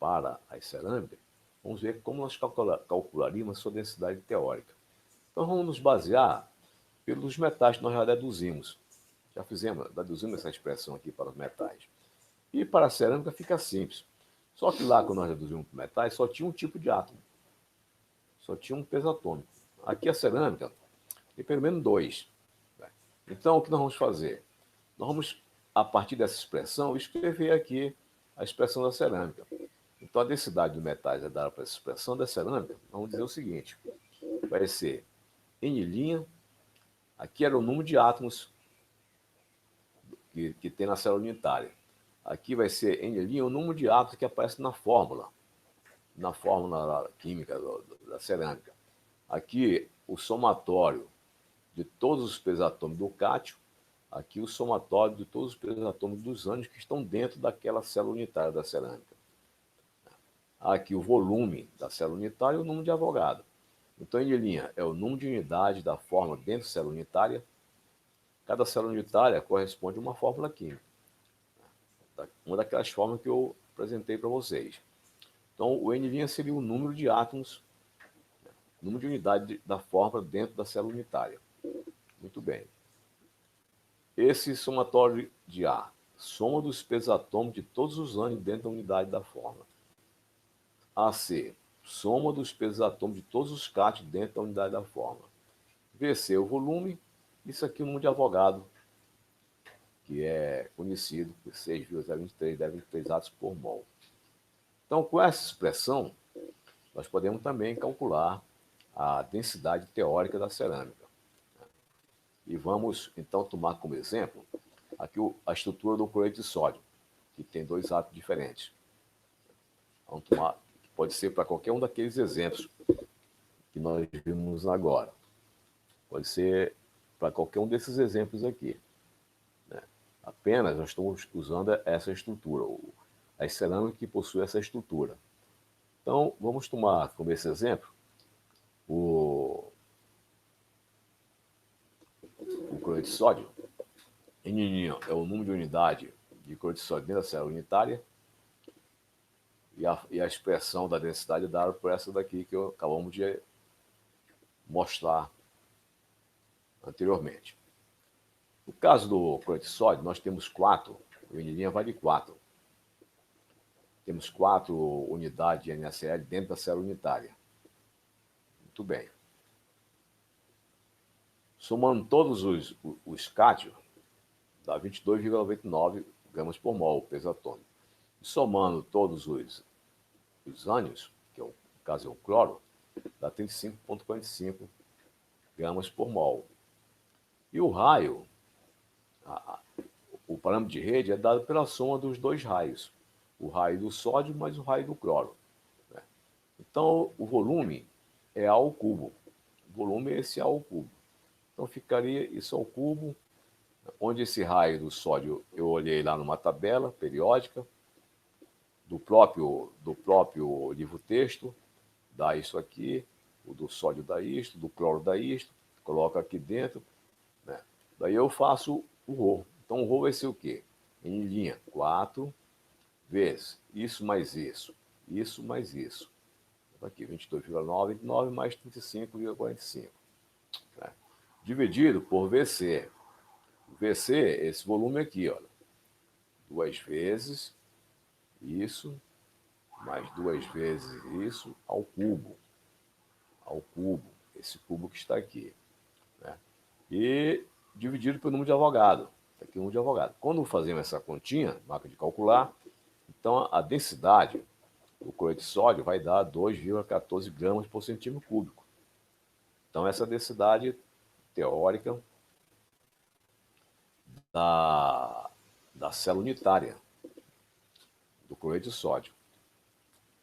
para as cerâmicas, Vamos ver como nós calcularíamos a sua densidade teórica. Então, vamos nos basear pelos metais que nós já deduzimos. Deduzimos essa expressão aqui para os metais. E para a cerâmica fica simples. Só que lá, quando nós deduzimos para metais, só tinha um tipo de átomo. Só tinha um peso atômico. Aqui a cerâmica tem pelo menos dois. Então, o que nós vamos fazer? Nós vamos, a partir dessa expressão, escrever aqui a expressão da cerâmica. Então, a densidade dos metais é dada para essa expressão da cerâmica. Vamos dizer o seguinte: vai ser N', aqui era o número de átomos que tem na célula unitária. Aqui vai ser N', o número de átomos que aparece na fórmula química da cerâmica. Aqui, o somatório de todos os pesos atômicos do cátio, aqui o somatório de todos os pesos atômicos dos ânions que estão dentro daquela célula unitária da cerâmica. Aqui o volume da célula unitária e o número de Avogadro. Então, N' é o número de unidades da fórmula dentro da célula unitária. Cada célula unitária corresponde a uma fórmula química. Uma daquelas fórmulas que eu apresentei para vocês. Então, o N' seria o número de átomos, número de unidade da fórmula dentro da célula unitária. Muito bem. Esse somatório de A, soma dos pesos atômicos de todos os ânions dentro da unidade da fórmula. AC, soma dos pesos atômicos de todos os cátions dentro da unidade da fórmula. VC, o volume. Isso aqui é o número de Avogadro, que é conhecido por 6,023 átomos por mol. Então, com essa expressão, nós podemos também calcular a densidade teórica da cerâmica. E vamos, então, tomar como exemplo aqui a estrutura do cloreto de sódio, que tem dois átomos diferentes. Vamos tomar, pode ser para qualquer um daqueles exemplos que nós vimos agora. Pode ser para qualquer um desses exemplos aqui. Apenas nós estamos usando essa estrutura, a cerâmica que possui essa estrutura. Então, vamos tomar como esse exemplo o cloreto de sódio. N' é o número de unidade de cloreto de sódio dentro da célula unitária. E a expressão da densidade é dada por essa daqui que acabamos de mostrar anteriormente. No caso do cloreto de sódio, nós temos 4, o N' vale 4. Temos 4 unidades de NaCl dentro da célula unitária. Muito bem. Somando todos os cátions, dá 22,99 gramas por mol, o peso atômico. E somando todos os ânions, que no caso é o cloro, dá 35,45 gramas por mol. E o raio, o parâmetro de rede é dado pela soma dos dois raios, o raio do sódio mais o raio do cloro. Então, o volume é A ao cubo. O volume é esse A ao cubo. Então, ficaria isso ao cubo, onde esse raio do sódio eu olhei lá numa tabela periódica do próprio livro-texto, dá isso aqui, o do sódio dá isto, do cloro dá isto, coloco aqui dentro, né? Daí eu faço o ρ. Então, o ρ vai ser o quê? N', 4 vezes isso mais isso mais isso. Aqui, 22,99 mais 35,45. Né? Dividido por VC. VC, esse volume aqui, olha. 2 vezes isso, mais 2 vezes isso, ao cubo. Ao cubo, esse cubo que está aqui. Né? E dividido pelo número de Avogadro. Aqui o número de Avogadro. Quando fazemos essa continha, máquina de calcular, então a densidade do cloreto de sódio vai dar 2,14 gramas por centímetro cúbico. Então, essa densidade teórica da célula unitária do cloreto de sódio.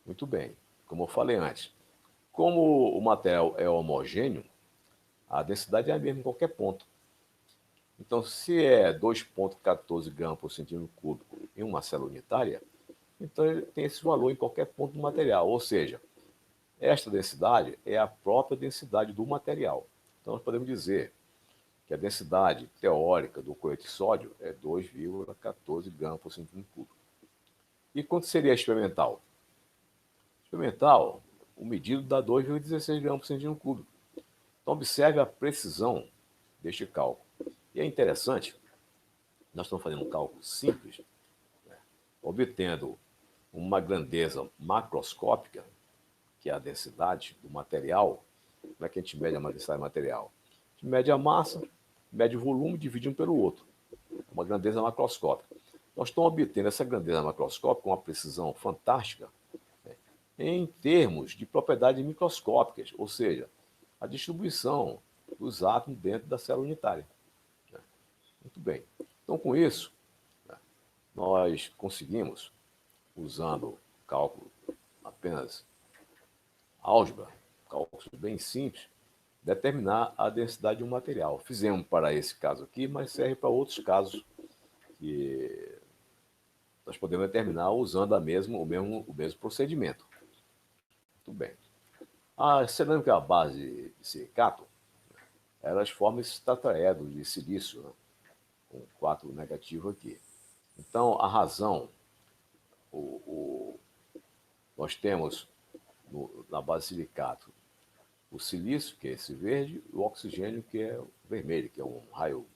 Muito bem, como eu falei antes, como o material é homogêneo, a densidade é a mesma em qualquer ponto. Então, se é 2,14 gramas por centímetro cúbico em uma célula unitária, então ele tem esse valor em qualquer ponto do material. Ou seja, esta densidade é a própria densidade do material. Então, nós podemos dizer que a densidade teórica do cloreto de sódio é 2,14 gramas por centímetro cúbico. E quanto seria a experimental? Experimental, o medido dá 2,16 gramas por centímetro cúbico. Então, observe a precisão deste cálculo. E é interessante, nós estamos fazendo um cálculo simples, né, obtendo uma grandeza macroscópica, que é a densidade do material. Como é que a gente mede a densidade do material? A gente mede a massa, mede o volume, divide um pelo outro. Uma grandeza macroscópica. Nós estamos obtendo essa grandeza macroscópica com uma precisão fantástica, né, em termos de propriedades microscópicas, ou seja, a distribuição dos átomos dentro da célula unitária. Né? Muito bem. Então, com isso, né, nós conseguimos, usando cálculo apenas álgebra, cálculos bem simples, determinar a densidade de um material. Fizemos para esse caso aqui, mas serve para outros casos que nós podemos determinar usando o mesmo procedimento. Muito bem. A cerâmica à base de silicato, elas formam esse tetraedro de silício, né, com 4 negativo aqui. Então, a razão, nós temos na base de silicato o silício, que é esse verde, e o oxigênio, que é o vermelho, que é um raio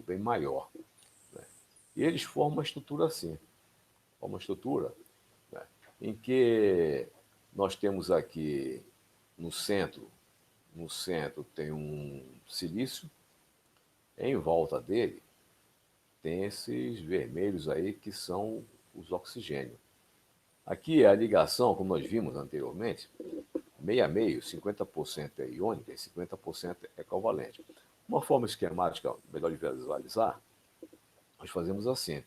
bem maior. Né? E eles formam uma estrutura assim, uma estrutura, né, em que nós temos aqui no centro tem um silício, em volta dele tem esses vermelhos aí que são os oxigênios. Aqui é a ligação, como nós vimos anteriormente, meio a meio, 50% é iônica e 50% é covalente. Uma forma esquemática melhor de visualizar, nós fazemos assim.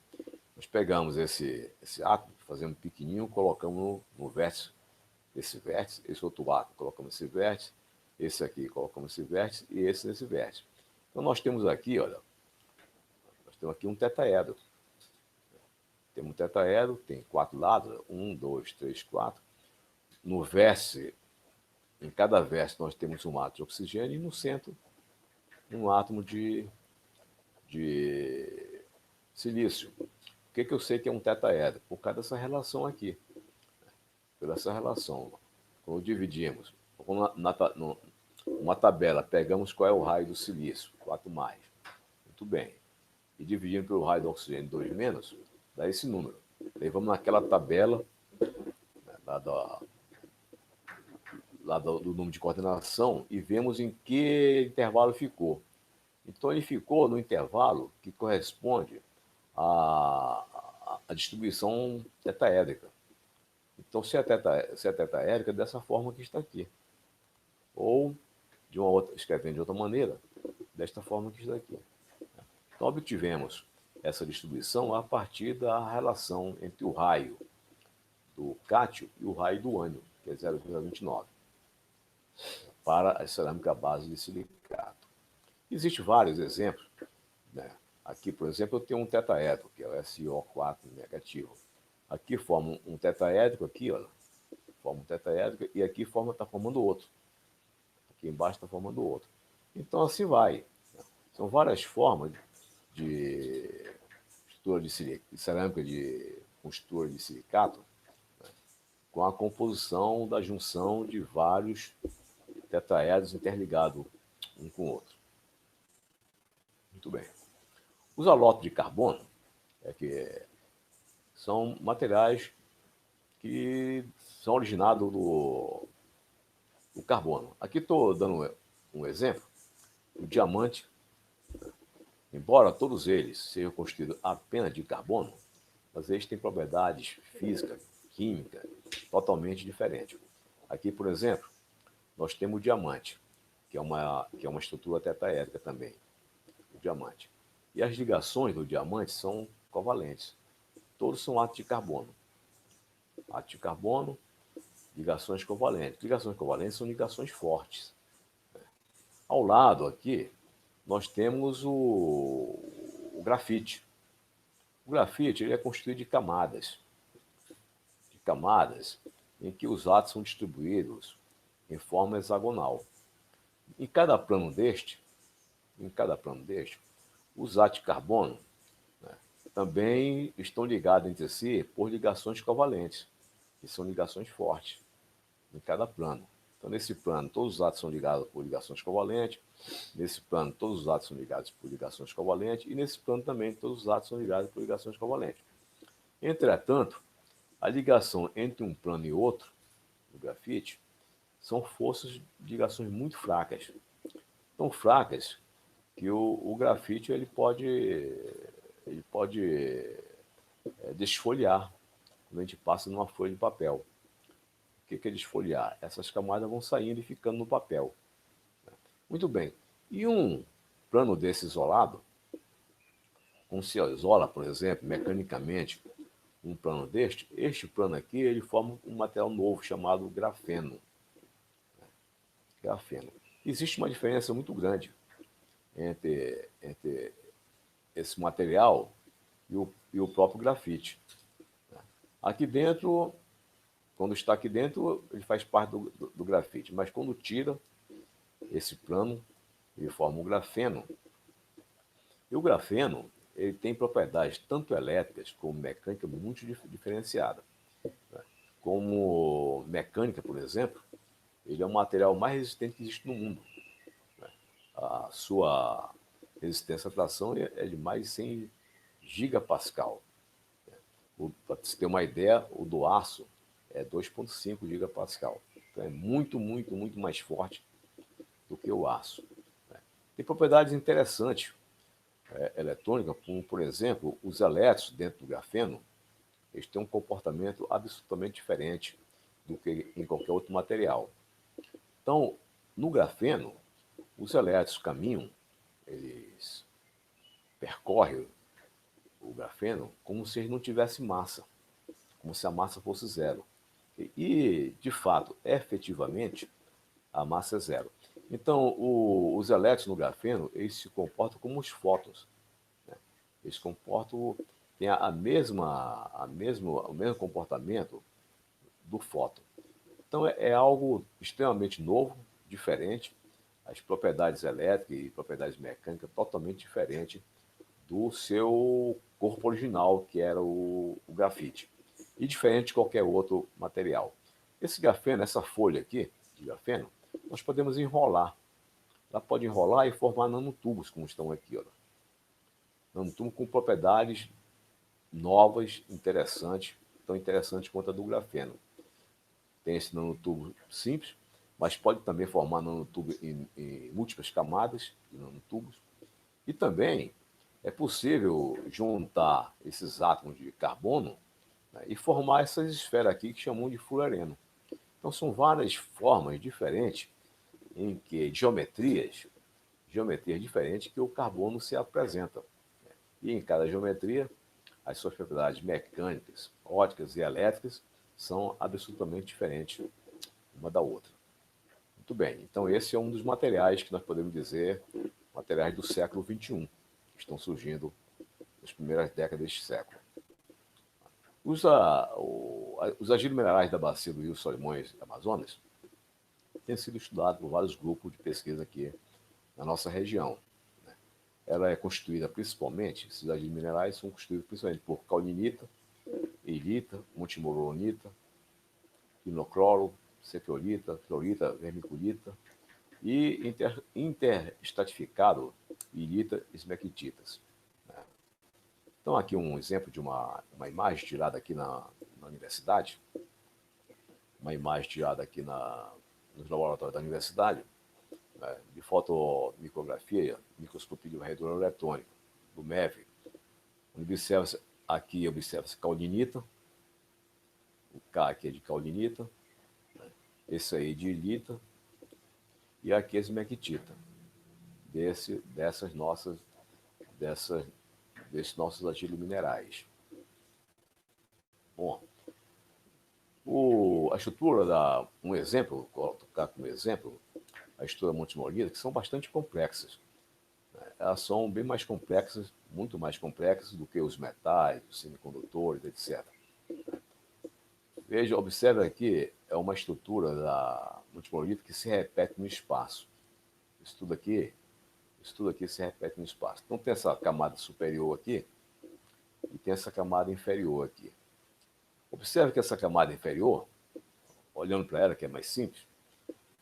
Nós pegamos esse átomo, fazemos pequenininho, colocamos no vértice desse vértice, esse outro átomo, colocamos esse vértice, esse aqui colocamos esse vértice e esse nesse vértice. Então nós temos aqui, olha, nós temos aqui um tetraedro. Temos um tetraedro, tem 4 lados, 1, 2, 3, 4. No vértice, em cada vértice nós temos um átomo de oxigênio e no centro um átomo de silício. Por que eu sei que é um tetraedro? Por causa dessa relação aqui. Por essa relação. Quando dividimos, numa tabela, pegamos qual é o raio do silício, 4 mais. Muito bem. E dividindo pelo raio do oxigênio, 2 menos, dá esse número. Daí vamos naquela tabela, né, lá do número de coordenação, e vemos em que intervalo ficou. Então, ele ficou no intervalo que corresponde à distribuição tetraédrica. Então, se é tetraédrica, é dessa forma que está aqui. Ou, escrevendo de outra maneira, desta forma que está aqui. Então, obtivemos essa distribuição a partir da relação entre o raio do cátio e o raio do ânion, que é 0,29, para a cerâmica à base de silicato. Existem vários exemplos, né? Aqui, por exemplo, eu tenho um tetraedro, que é o SiO4 negativo. Aqui forma um tetraédrico, aqui, olha, forma um tetraédrico, e aqui está formando outro. Aqui embaixo está formando outro. Então, assim vai. São várias formas de estrutura de cerâmica com estrutura de silicato, né, com a composição da junção de vários tetraedros interligados um com o outro. Muito bem. Os halotos de carbono são materiais que são originados do carbono. Aqui estou dando um exemplo. O diamante, embora todos eles sejam constituídos apenas de carbono, mas eles têm propriedades físicas, químicas, totalmente diferentes. Aqui, por exemplo, nós temos o diamante, que é uma estrutura tetraédrica também, o diamante. E as ligações do diamante são covalentes. Todos são átomos de carbono. Átomos de carbono, ligações covalentes. Ligações covalentes são ligações fortes. Ao lado aqui, nós temos o grafite. O grafite ele é constituído de camadas em que os átomos são distribuídos em forma hexagonal. Em cada plano deste, os átomos de carbono, né, também estão ligados entre si por ligações covalentes, que são ligações fortes. em cada plano. Então, nesse plano, todos os átomos são ligados por ligações covalentes. Nesse plano, todos os átomos são ligados por ligações covalentes. E nesse plano também, todos os átomos são ligados por ligações covalentes. Entretanto, a ligação entre um plano e outro, no grafite, são forças de ligações muito fracas. Tão fracas que o grafite ele pode desfolhar quando a gente passa numa folha de papel. O que é desfolhar? Essas camadas vão saindo e ficando no papel. Muito bem. E um plano desse isolado, como se isola, por exemplo, mecanicamente, um plano este plano aqui, ele forma um material novo chamado grafeno. Grafeno. Existe uma diferença muito grande entre esse material e o próprio grafite. Aqui dentro, quando está aqui dentro, ele faz parte do grafite, mas quando tira esse plano, ele forma um grafeno. E o grafeno, ele tem propriedades tanto elétricas como mecânicas muito diferenciadas. Como mecânica, por exemplo, ele é o material mais resistente que existe no mundo. A sua resistência à tração é de mais de 100 gigapascal. Para você ter uma ideia, o do aço é 2,5 gigapascal. Então é muito, muito, muito mais forte do que o aço. Tem propriedades interessantes eletrônicas, como, por exemplo, os elétrons dentro do grafeno, eles têm um comportamento absolutamente diferente do que em qualquer outro material. Então, no grafeno, os elétrons caminham, eles percorrem o grafeno como se ele não tivesse massa, como se a massa fosse zero. E, de fato, efetivamente, a massa é zero. Então, os elétrons no grafeno, eles se comportam como os fótons. Né? Eles têm o mesmo comportamento do fóton. Então, é algo extremamente novo, diferente. As propriedades elétricas e propriedades mecânicas totalmente diferentes do seu corpo original, que era o grafite. E diferente de qualquer outro material. Esse grafeno, essa folha aqui de grafeno, nós podemos enrolar. Ela pode enrolar e formar nanotubos, como estão aqui. Ó. Nanotubos com propriedades novas, interessantes, tão interessantes quanto a do grafeno. Tem esse nanotubo simples, mas pode também formar nanotubos em múltiplas camadas de nanotubos. E também é possível juntar esses átomos de carbono, né, e formar essas esferas aqui que chamam de fullereno. Então são várias formas diferentes em que geometrias diferentes que o carbono se apresenta. E em cada geometria, as suas propriedades mecânicas, ópticas e elétricas são absolutamente diferentes uma da outra. Muito bem, então esse é um dos materiais que nós podemos dizer, materiais do século XXI, que estão surgindo nas primeiras décadas deste século. Os agentes minerais da bacia do Rio Solimões e Amazonas têm sido estudados por vários grupos de pesquisa aqui na nossa região. Ela é constituída principalmente, esses agentes minerais são constituídos principalmente por caulinita, eilita, montimorolonita, quinocloro, cefiolita, fluorita, vermiculita e interstratificado ilita esmequititas. Então, aqui um exemplo de uma imagem tirada aqui na universidade, uma imagem tirada aqui nos laboratórios da universidade, de fotomicrografia, microscopia de varredura eletrônica, do MEV. Observa-se caulinita, o K aqui é de caulinita, esse aí de ilita, e aqui é esmequitita, desses nossos ativos minerais. Bom, a estrutura um exemplo, vou tocar como exemplo, a estrutura montimolida, que são bastante complexas. Elas são bem mais complexas, muito mais complexas do que os metais, os semicondutores, etc. Veja, observe aqui, é uma estrutura da montimolita que se repete no espaço. Isso tudo aqui se repete no espaço. Então tem essa camada superior aqui e tem essa camada inferior aqui. Observe que essa camada inferior, olhando para ela, que é mais simples,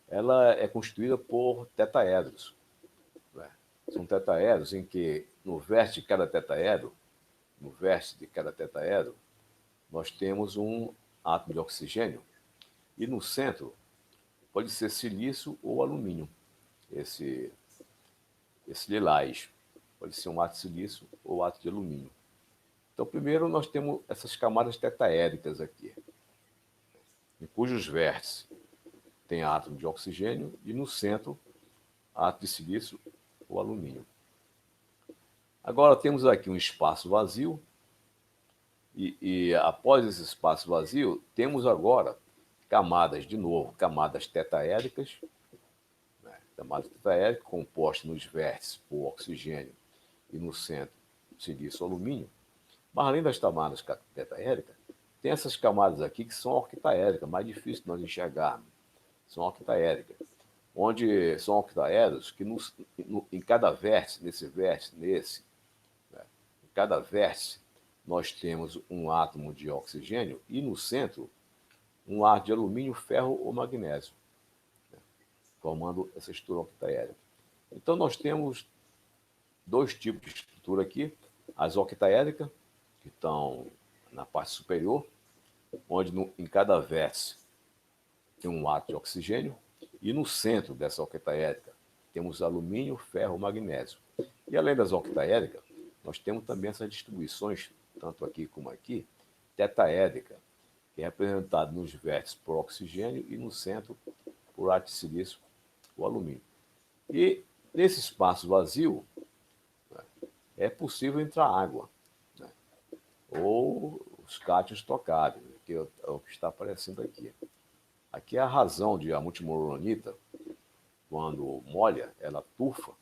ela é constituída por tetaedros. Né? São tetaedros em que no vértice de cada tetaedro, nós temos um átomo de oxigênio e no centro pode ser silício ou alumínio, esse lilás. Pode ser um átomo de silício ou átomo de alumínio. Então, primeiro nós temos essas camadas tetaédricas aqui, em cujos vértices tem átomo de oxigênio e no centro átomo de silício ou alumínio. Agora temos aqui um espaço vazio e após esse espaço vazio, temos agora camadas, de novo, camadas tetaédricas, né? Camadas tetaédricas compostas nos vértices por oxigênio e no centro silício ou alumínio. Mas além das camadas tetaédricas, tem essas camadas aqui que são octaédricas, mais difícil de nós enxergarmos. São octaédricas, onde são octaedros que em cada vértice, né, em cada vértice, nós temos um átomo de oxigênio e no centro um átomo de alumínio, ferro ou magnésio, né, formando essa estrutura octaédrica. Então nós temos dois tipos de estrutura aqui, as octaédricas, que estão na parte superior, onde em cada vértice tem um átomo de oxigênio, e no centro dessa octaédrica temos alumínio, ferro, magnésio. E além das octaédricas, nós temos também essas distribuições, tanto aqui como aqui, tetaédrica, que é representada nos vértices por oxigênio e no centro por átomo de silício ou alumínio. E nesse espaço vazio, né, é possível entrar água, né, ou os cátions tocáveis, que é o que está aparecendo aqui. Aqui é a razão de a multimorronita, quando molha, ela tufa,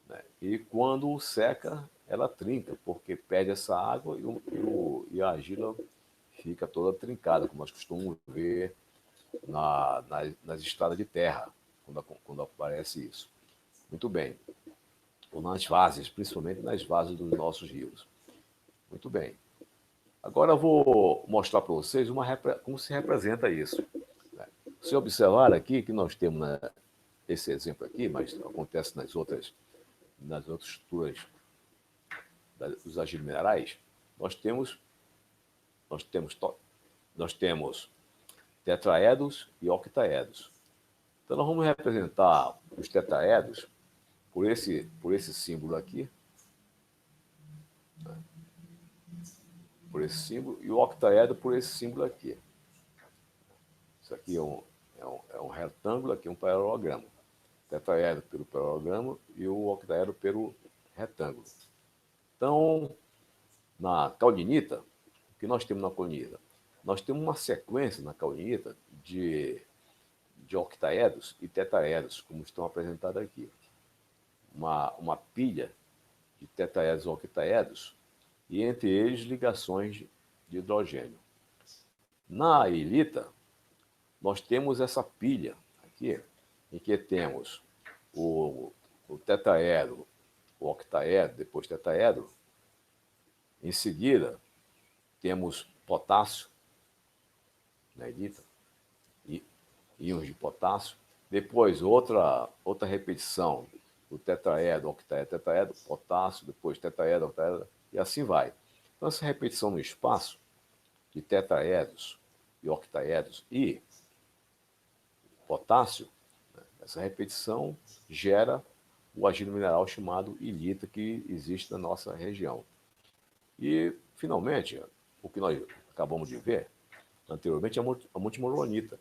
né? E quando seca, ela trinca, porque perde essa água e a argila fica toda trincada, como nós costumamos ver nas estradas de terra, quando aparece isso. Muito bem. Ou nas vases, principalmente nas vases dos nossos rios. Muito bem. Agora eu vou mostrar para vocês como se representa isso. Se observar aqui que nós temos esse exemplo aqui, mas acontece nas outras estruturas dos agentes minerais, nós temos tetraedros e octaedros. Então nós vamos representar os tetraedros por esse símbolo aqui, né? Por esse símbolo, e o octaedro por esse símbolo aqui. Isso aqui é um retângulo, aqui é um paralelogramo. Tetraedro pelo paralelogramo e o octaedro pelo retângulo. Então, na caolinita, o que nós temos na caolinita? Nós temos uma sequência na caolinita de octaedros e tetraedros, como estão apresentados aqui. Uma pilha de tetraedros e octaedros, e entre eles ligações de hidrogênio. Na ilita, nós temos essa pilha aqui, em que temos o tetraedro, o octaedro, depois tetraedro. Em seguida, temos potássio na ilita, íons de potássio. Depois, outra repetição, o tetraedro, octaedro, tetraedro, potássio, depois tetraedro, octaedro, e assim vai. Então, essa repetição no espaço de tetraedros e octaedros e potássio, né, essa repetição gera o agente mineral chamado ilita, que existe na nossa região. E, finalmente, o que nós acabamos de ver anteriormente é a multimorronita.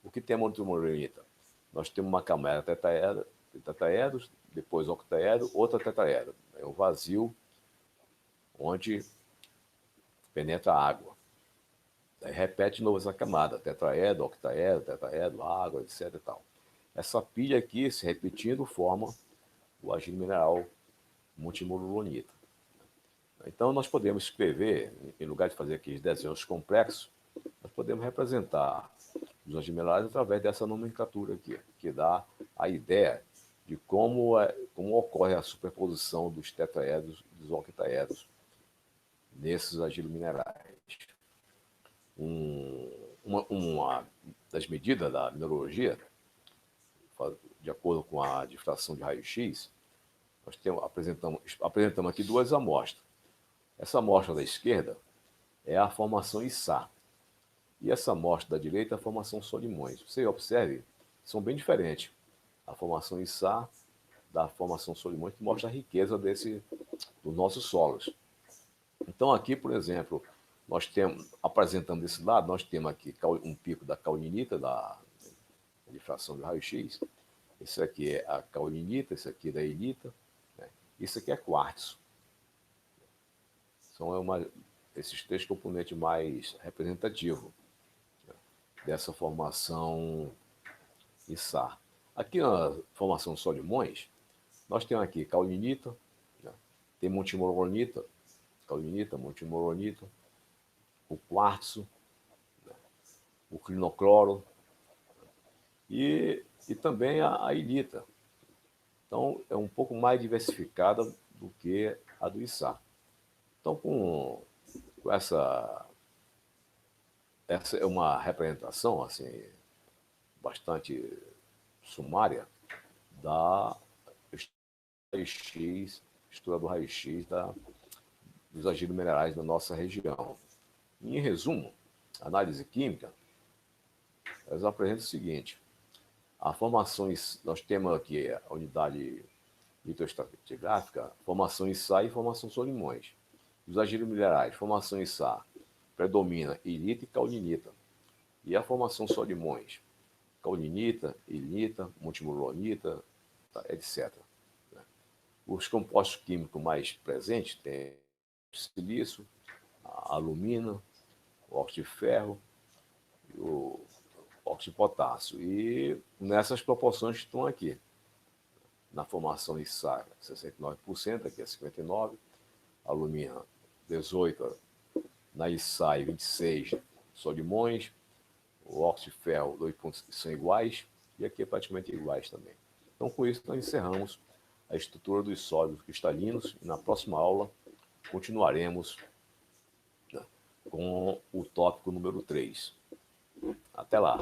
O que tem a multimorronita? Nós temos uma camada tetraedros, depois octaedro, outra tetraedro. É um vazio onde penetra a água. Aí repete de novo essa camada, tetraedro, octaedro, água, etc. E tal. Essa pilha aqui, se repetindo, forma o agente mineral multimorronita. Então, nós podemos escrever, em lugar de fazer aqueles desenhos complexos, nós podemos representar os agentes minerais através dessa nomenclatura aqui, que dá a ideia de como ocorre a superposição dos tetraedros e dos octaedros nesses agentes minerais. Um uma das medidas da mineralogia, de acordo com a difração de raio-x, nós apresentamos aqui duas amostras. Essa amostra da esquerda é a formação Issá, e essa amostra da direita é a formação Solimões. Você observe, são bem diferentes. A formação Issá da formação Solimões, que mostra a riqueza dos nossos solos. Então aqui, por exemplo, nós temos, apresentando desse lado, nós temos aqui um pico da caulinita, da difração de raio-x. Esse aqui é a caulinita, esse aqui é da ilita, né? Isso aqui é quartzo. São esses três componentes mais representativos, né, dessa formação Issá. Aqui na formação Solimões, nós temos aqui caulinita, né, tem montimoronita, caulinita, montimoronita, o quartzo, né, o clinocloro e também a ilita. Então, é um pouco mais diversificada do que a do Issá. Então, com essa é uma representação assim, bastante sumária da raio-x, história do raio-x dos agentes minerais da nossa região. Em resumo, a análise química, elas apresentam o seguinte: a formações, nós temos aqui a unidade litoestratigráfica, formação Issá e formação Solimões. Os agentes minerais, formação Issá, predomina ilita e caulinita. E a formação Solimões, caulinita, ilita, montimoronita, etc. Os compostos químicos mais presentes têm silício, a alumina, o óxido de ferro e o óxido de potássio. E nessas proporções estão aqui. Na formação Issá, 69%, aqui é 59%, alumina 18%, na Issá 26%, Solimões, o óxido de ferro 2 pontos são iguais, e aqui é praticamente iguais também. Então, com isso, nós encerramos a estrutura dos sólidos cristalinos, e na próxima aula continuaremos, né, com o tópico número 3. Até lá!